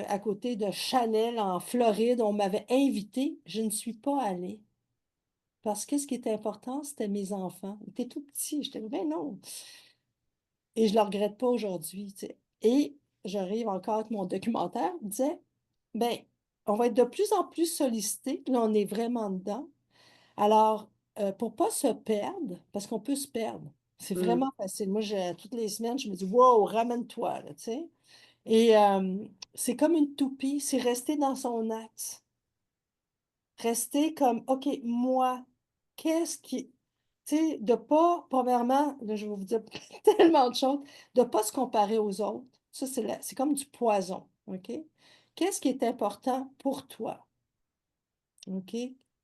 à côté de Chanel en Floride. On m'avait invitée. Je ne suis pas allée. Parce que ce qui était important, c'était mes enfants. Ils étaient tout petits. J'étais, ben non. Et je ne le regrette pas aujourd'hui, tu sais. Et j'arrive encore avec mon documentaire, il disait, ben, on va être de plus en plus sollicité. Là, on est vraiment dedans. Alors, pour pas se perdre, parce qu'on peut se perdre, c'est Mm. vraiment facile. Moi, toutes les semaines, je me dis, wow, ramène-toi, là, tu sais. Et c'est comme une toupie, c'est rester dans son axe. Rester comme, OK, moi, qu'est-ce qui. Tu sais, de pas, premièrement, là, je vais vous dire tellement de choses, de pas se comparer aux autres. Ça, c'est comme du poison, OK? Qu'est-ce qui est important pour toi? OK?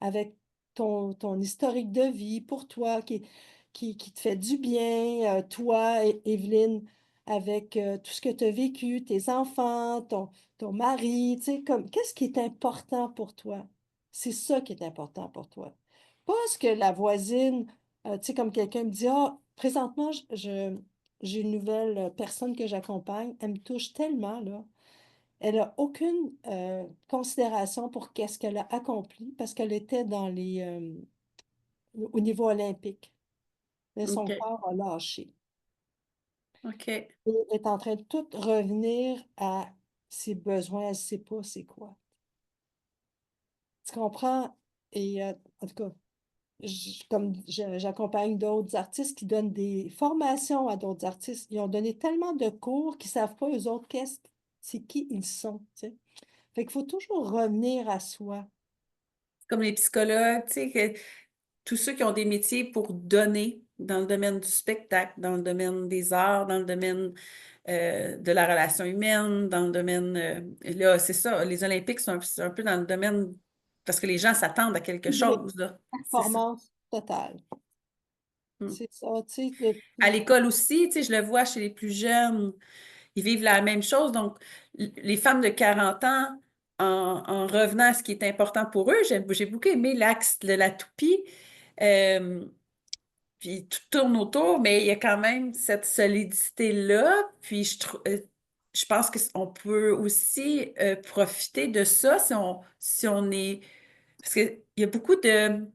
Avec ton historique de vie pour toi qui te fait du bien, toi, Evelyne. avec tout ce que tu as vécu, tes enfants, ton mari, tu sais, comme qu'est-ce qui est important pour toi? C'est ça qui est important pour toi. Pas ce que la voisine, tu sais, comme quelqu'un me dit, ah, présentement, j'ai une nouvelle personne que j'accompagne, elle me touche tellement, là. Elle a aucune considération pour qu'est-ce qu'elle a accompli parce qu'elle était au niveau olympique. Mais son OK. corps a lâché. OK. Et est en train de tout revenir à ses besoins, elle ne sait pas c'est quoi. Tu comprends? Et en tout cas, j'accompagne d'autres artistes qui donnent des formations à d'autres artistes. Ils ont donné tellement de cours qu'ils ne savent pas eux autres c'est qui ils sont. Tu sais. Fait qu'il faut toujours revenir à soi. Comme les psychologues, tu sais, tous ceux qui ont des métiers pour donner dans le domaine du spectacle, dans le domaine des arts, dans le domaine de la relation humaine, dans le domaine... là, c'est ça, les Olympiques, c'est un peu dans le domaine... Parce que les gens s'attendent à quelque Vibrer. chose, là. C'est ça. Performance totale. Mm. C'est ça, tu sais. À l'école aussi, tu sais, je le vois chez les plus jeunes, ils vivent la même chose. Donc, les femmes de 40 ans, en revenant à ce qui est important pour eux, j'ai beaucoup aimé l'axe de la toupie. Euh, Puis tout tourne autour, mais il y a quand même cette solidité-là. Puis je pense qu'on peut aussi profiter de ça si on est... Parce qu'il y a beaucoup de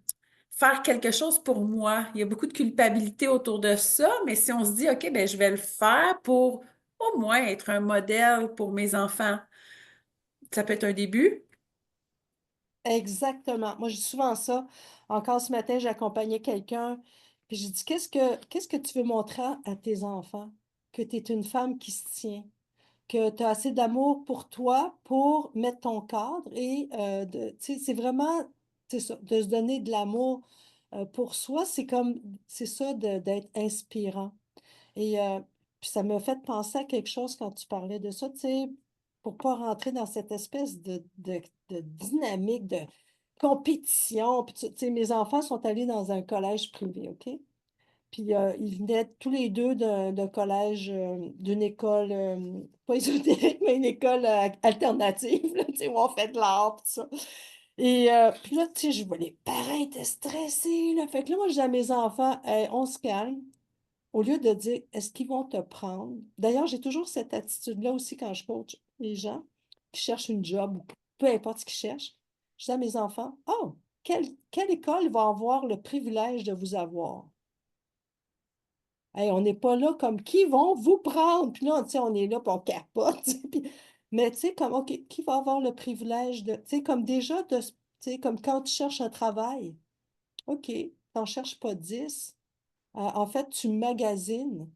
faire quelque chose pour moi. Il y a beaucoup de culpabilité autour de ça, mais si on se dit, OK, ben je vais le faire pour au moins être un modèle pour mes enfants, ça peut être un début. Exactement. Moi, je dis souvent ça. Encore ce matin, j'accompagnais quelqu'un, puis j'ai dit, qu'est-ce que tu veux montrer à tes enfants? Que tu es une femme qui se tient, que tu as assez d'amour pour toi pour mettre ton cadre et tu sais, c'est vraiment, c'est ça, de se donner de l'amour pour soi, c'est ça d'être inspirant. Et puis ça m'a fait penser à quelque chose quand tu parlais de ça, tu sais, pour pas rentrer dans cette espèce de dynamique de compétition. Puis tu sais, mes enfants sont allés dans un collège privé, OK? Puis ils venaient tous les deux d'un collège, d'une école, pas ésotérique, mais une école alternative, là, tu sais, où on fait de l'art, tout ça. Et puis là, tu sais, je vois les parents étaient stressés, là. Fait que là, moi, je dis à mes enfants, hey, on se calme. Au lieu de dire, est-ce qu'ils vont te prendre? D'ailleurs, j'ai toujours cette attitude-là aussi quand je coach les gens qui cherchent une job ou peu importe ce qu'ils cherchent. Je dis à mes enfants, oh, quelle école va avoir le privilège de vous avoir? Hey, on n'est pas là comme qui vont vous prendre? Puis là, tu sais, on est là, puis on capote. Tu sais, mais tu sais, comme, OK, qui va avoir le privilège de, tu sais, comme déjà, tu sais, comme quand tu cherches un travail, OK, tu n'en cherches pas 10. En fait, tu magasines.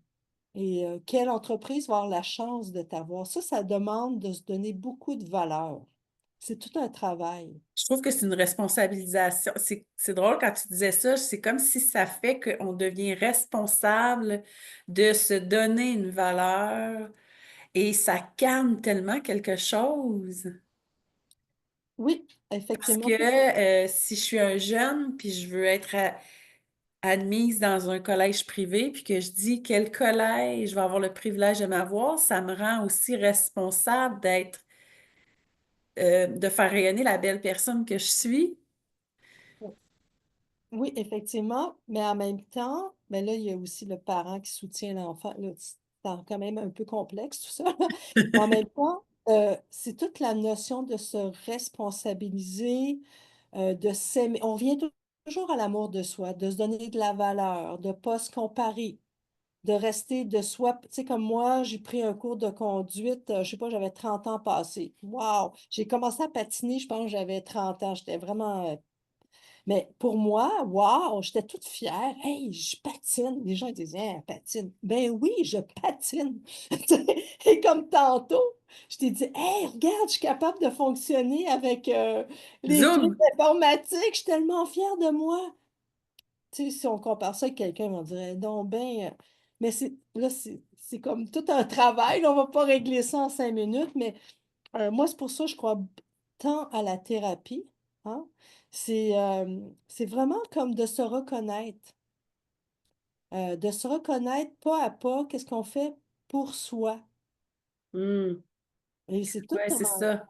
Et quelle entreprise va avoir la chance de t'avoir? Ça demande de se donner beaucoup de valeur. C'est tout un travail. Je trouve que c'est une responsabilisation. C'est drôle quand tu disais ça, c'est comme si ça fait qu'on devient responsable de se donner une valeur et ça calme tellement quelque chose. Oui, Parce effectivement. que si je suis un jeune puis je veux être admise dans un collège privé puis que je dis quel collège va avoir le privilège de m'avoir, ça me rend aussi responsable de faire rayonner la belle personne que je suis. Oui, effectivement, mais en même temps, ben là, il y a aussi le parent qui soutient l'enfant. Là, c'est quand même un peu complexe tout ça. Mais en même temps, c'est toute la notion de se responsabiliser, de s'aimer. On revient toujours à l'amour de soi, de se donner de la valeur, de ne pas se comparer, de rester de soi. Tu sais, comme moi, j'ai pris un cours de conduite, je sais pas, j'avais 30 ans passés. Wow! J'ai commencé à patiner, je pense que j'avais 30 ans. J'étais vraiment mais pour moi, wow, j'étais toute fière. Hey, je patine. Les gens ils disaient, hey, elle patine. Ben oui, je patine. Et comme tantôt, je t'ai dit, hey, regarde, je suis capable de fonctionner avec les trucs Zoom! informatiques. Je suis tellement fière de moi. Tu sais, si on compare ça avec quelqu'un, on dirait, non, ben, mais là, c'est comme tout un travail. Là, on ne va pas régler ça en 5 minutes, mais moi, c'est pour ça que je crois tant à la thérapie, hein. C'est vraiment comme de se reconnaître pas à pas, qu'est-ce qu'on fait? pour soi. Hmm. Et c'est tout Ouais, c'est ça.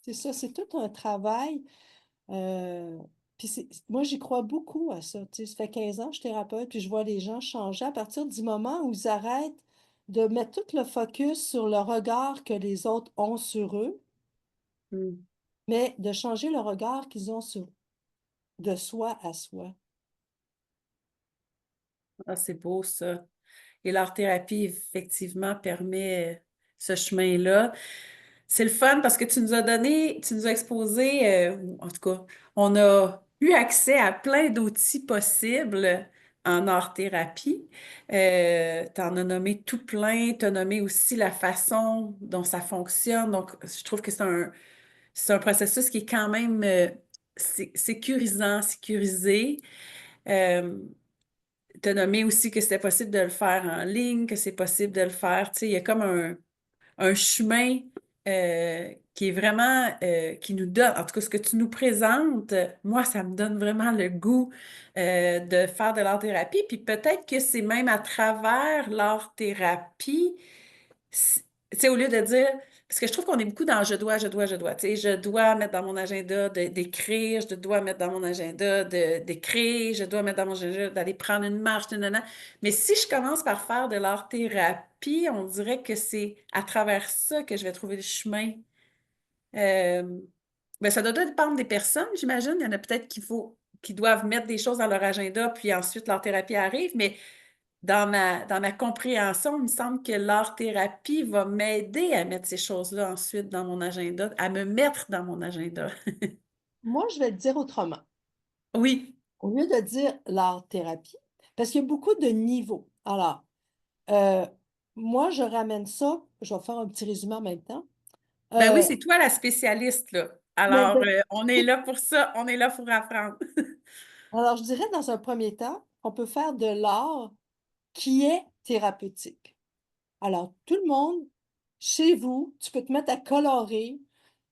c'est ça, c'est tout un travail. euh, Puis moi, j'y crois beaucoup à ça. Tu sais, ça fait 15 ans que je suis thérapeute, puis je vois les gens changer à partir du moment où ils arrêtent de mettre tout le focus sur le regard que les autres ont sur eux, Hmm. mais de changer le regard qu'ils ont sur de soi à soi. Ah, c'est beau ça. Et l'art-thérapie, effectivement, permet ce chemin-là. C'est le fun parce que tu nous as donné, tu nous as exposé, en tout cas, on a eu accès à plein d'outils possibles en art-thérapie. Tu en as nommé tout plein, tu as nommé aussi la façon dont ça fonctionne. Donc, je trouve que c'est un processus qui est quand même sécurisant, sécurisé. Euh, Tu as nommé aussi que c'était possible de le faire en ligne, que c'est possible de le faire. Tu sais, il y a comme un chemin qui est vraiment, qui nous donne, en tout cas, ce que tu nous présentes, moi, ça me donne vraiment le goût de faire de l'art-thérapie. Puis peut-être que c'est même à travers l'art-thérapie tu sais, au lieu de dire, parce que je trouve qu'on est beaucoup dans je dois, tu sais, je dois mettre dans mon agenda d'écrire, je dois mettre dans mon agenda d'écrire, je dois mettre dans mon agenda d'aller prendre une marche, nanana. Mais si je commence par faire de l'art-thérapie, on dirait que c'est à travers ça que je vais trouver le chemin. Euh, ben, ça doit dépendre des personnes, j'imagine. Il y en a peut-être qui doivent mettre des choses dans leur agenda, puis ensuite leur thérapie arrive, mais dans ma compréhension, il me semble que l'art-thérapie va m'aider à mettre ces choses-là ensuite dans mon agenda, à me mettre dans mon agenda. Moi, je vais le dire autrement. Oui, Au lieu de dire l'art-thérapie, parce qu'il y a beaucoup de niveaux. Alors, euh, moi, je ramène ça, je vais faire un petit résumé en même temps. ben oui, Euh, c'est toi la spécialiste, là. mais Alors, de- on est là pour ça, on est là pour apprendre. alors, je dirais dans un premier temps, on peut faire de l'art qui est thérapeutique. Alors, tout le monde, chez vous, tu peux te mettre à colorer,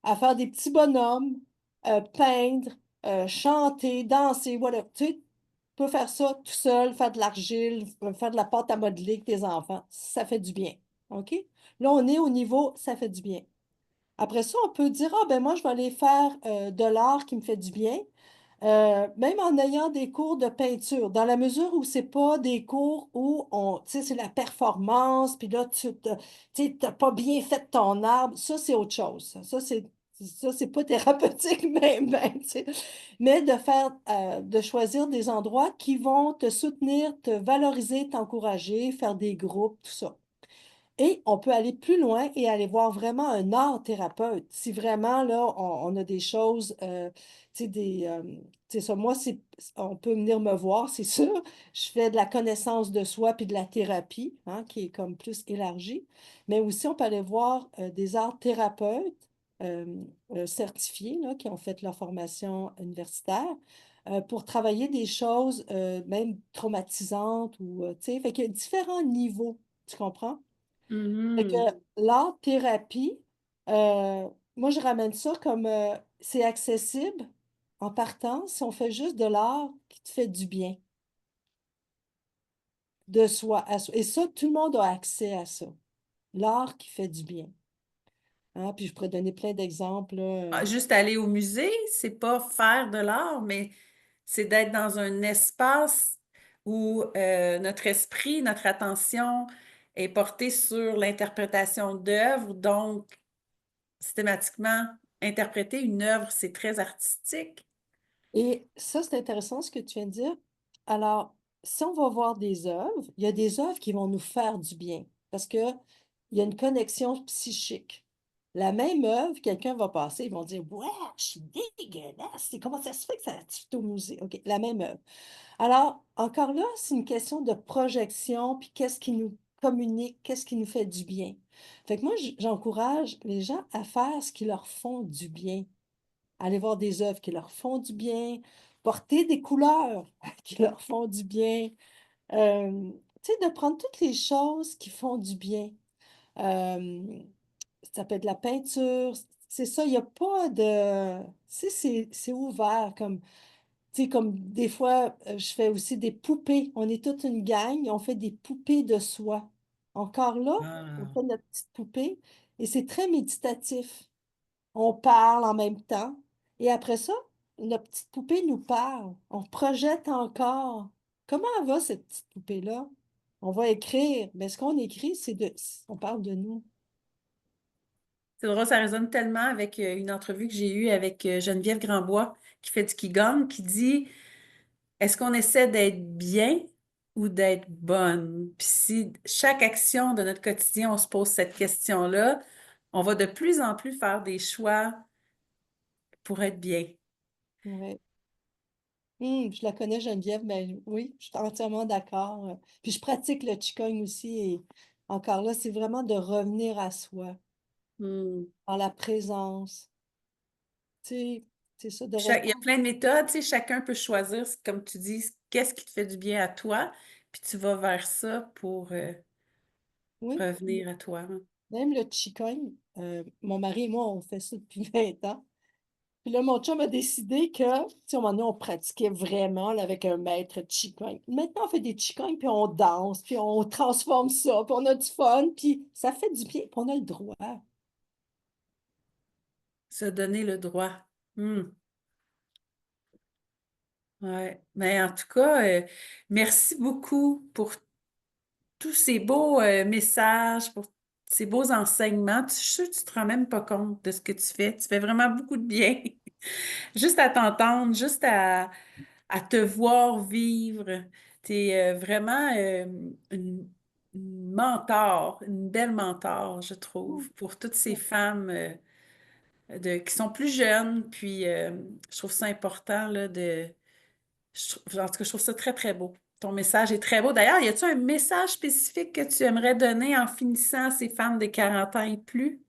à faire des petits bonhommes, peindre, chanter, danser, whatever. Tu peux faire ça tout seul, faire de l'argile, faire de la pâte à modeler avec tes enfants. Ça fait du bien. OK? Là, on est au niveau, ça fait du bien. Après ça, on peut dire, ah ben moi, je vais aller faire de l'art qui me fait du bien. Même en ayant des cours de peinture, dans la mesure où c'est pas des cours où tu sais, c'est la performance, puis là, tu n'as pas bien fait ton arbre, ça, c'est autre chose. Ça, c'est pas thérapeutique, même, tu sais. Mais de choisir des endroits qui vont te soutenir, te valoriser, t'encourager, faire des groupes, tout ça. Et on peut aller plus loin et aller voir vraiment un art thérapeute. Si vraiment, là, on a des choses, tu sais, tu sais, ça, moi, on peut venir me voir, c'est sûr. Je fais de la connaissance de soi puis de la thérapie, hein, qui est comme plus élargie. Mais aussi, on peut aller voir des arts thérapeutes certifiés, là, qui ont fait leur formation universitaire, pour travailler des choses même traumatisantes ou, tu sais, fait qu'il y a différents niveaux, tu comprends? Fait que Mhm. l'art-thérapie, euh, moi, je ramène ça comme c'est accessible en partant si on fait juste de l'art qui te fait du bien, de soi à soi. Et ça, tout le monde a accès à ça. L'art qui fait du bien. Hein? Puis je pourrais donner plein d'exemples, là. Ah, juste aller au musée, c'est pas faire de l'art, mais c'est d'être dans un espace où notre esprit, notre attention est portée sur l'interprétation d'œuvres. Donc, systématiquement, interpréter une œuvre, c'est très artistique. Et ça, c'est intéressant ce que tu viens de dire. Alors, si on va voir des œuvres, il y a des œuvres qui vont nous faire du bien parce que il y a une connexion psychique. La même œuvre, quelqu'un va passer, ils vont dire, ouais, je suis dégueulasse. Comment ça se fait que ça a au musée? OK, la même œuvre. Alors, encore là, c'est une question de projection, puis qu'est-ce qui nous communique, qu'est-ce qui nous fait du bien. Fait que moi, j'encourage les gens à faire ce qui leur font du bien, aller voir des œuvres qui leur font du bien, porter des couleurs qui leur font du bien, tu sais, de prendre toutes les choses qui font du bien. Euh, Ça peut être de la peinture, c'est ça, il n'y a pas de... Tu sais, c'est ouvert, comme, tu sais, comme des fois, je fais aussi des poupées. On est toute une gang, on fait des poupées de soie. Encore là, on Ah. fait notre petite poupée et c'est très méditatif. On parle en même temps et après ça, la petite poupée nous parle. On projette encore. Comment va cette petite poupée-là? On va écrire. Mais ce qu'on écrit, on parle de nous. C'est drôle, ça résonne tellement avec une entrevue que j'ai eue avec Geneviève Grandbois qui fait du Qigong, qui dit, est-ce qu'on essaie d'être bien ou d'être bonne? Puis si chaque action de notre quotidien, on se pose cette question-là, on va de plus en plus faire des choix pour être bien. Ouais. Je la connais, Geneviève, mais oui, je suis entièrement d'accord. Puis je pratique le Qigong aussi et encore là, c'est vraiment de revenir à soi, Hmm. dans la présence. Tu sais, c'est ça, de Il y a revenir. plein de méthodes, tu sais, chacun peut choisir, comme tu dis, qu'est-ce qui te fait du bien à toi, puis tu vas vers ça pour Oui, revenir à toi, hein. même le Qigong, mon mari et moi, on fait ça depuis 20 ans. Puis là, mon chum a décidé que, tu sais, à un moment donné, on pratiquait vraiment là, avec un maître Qigong. Maintenant, on fait des Qigong, puis on danse, puis on transforme ça, puis on a du fun, puis ça fait du bien, puis on a le droit. Se donner le droit. Hmm. Ouais. Mais en tout cas, merci beaucoup pour tous ces beaux messages, pour ces beaux enseignements. Je suis sûre que tu te rends même pas compte de ce que tu fais. Tu fais vraiment beaucoup de bien. Juste à t'entendre, juste à te voir vivre. Tu es vraiment une mentor, une belle mentor, je trouve, pour toutes ces femmes qui sont plus jeunes. Puis je trouve ça important là, en tout cas, je trouve ça très, très beau. Ton message est très beau. D'ailleurs, y a-t-il un message spécifique que tu aimerais donner en finissant à ces femmes de 40 ans et plus?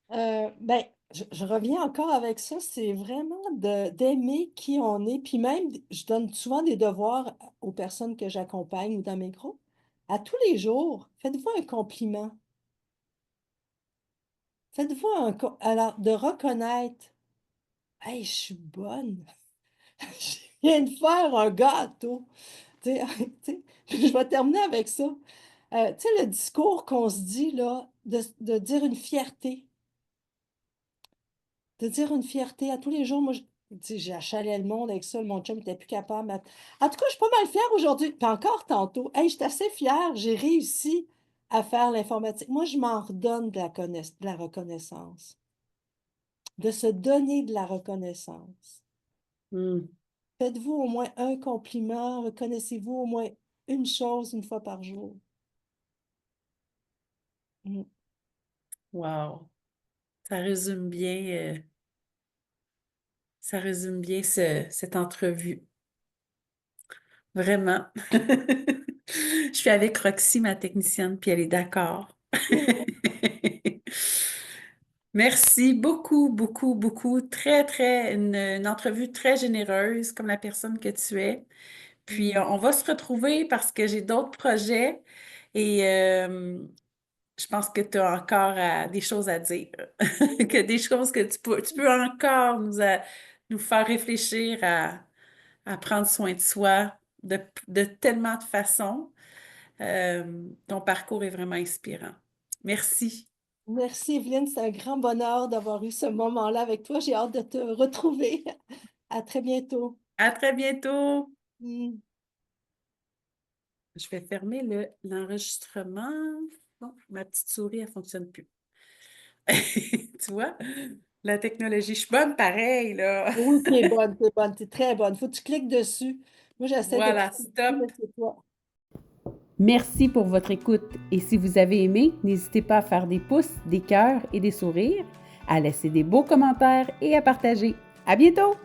Ben, je reviens encore avec ça, c'est vraiment d'aimer qui on est. Puis même, je donne souvent des devoirs aux personnes que j'accompagne ou dans mes groupes. À tous les jours, faites-vous un compliment. Faites-vous alors, de reconnaître, hey, je suis bonne. Je viens de faire un gâteau. Tu sais, je vais terminer avec ça. Tu sais, le discours qu'on se dit, là, de dire une fierté. De dire une fierté à tous les jours. Moi, tu sais, j'ai achalé le monde avec ça. Mon chum n'était plus capable. En tout cas, je suis pas mal fière aujourd'hui. Puis encore tantôt, hey, j'étais assez fière. J'ai réussi à faire l'informatique. Moi, je m'en redonne de la reconnaissance. De se donner de la reconnaissance. Hmm. Faites-vous au moins un compliment. Reconnaissez-vous au moins une chose une fois par jour. Mm. Wow. Ça résume bien, ça résume bien cette entrevue. Vraiment. Je suis avec Roxy, ma technicienne, puis elle est d'accord. Merci beaucoup, beaucoup, beaucoup. Très, très, une entrevue très généreuse, comme la personne que tu es. Puis, Mm. on va se retrouver parce que j'ai d'autres projets et je pense que tu as encore des choses à dire, que des choses que tu peux encore nous faire réfléchir à prendre soin de soi de tellement de façons. Ton parcours est vraiment inspirant. Merci. Merci, Evelyne. C'est un grand bonheur d'avoir eu ce moment-là avec toi. J'ai hâte de te retrouver. À très bientôt. À très bientôt. Mm. Je vais fermer l'enregistrement. Non, ma petite souris, elle ne fonctionne plus. Tu vois, la technologie, je suis bonne pareil, là. Oui, t'es très bonne. Faut que tu cliques dessus. Moi, j'essaie de Voilà, cliquer dessus, stop. mais c'est toi. Merci pour votre écoute et si vous avez aimé, n'hésitez pas à faire des pouces, des cœurs et des sourires, à laisser des beaux commentaires et à partager. À bientôt!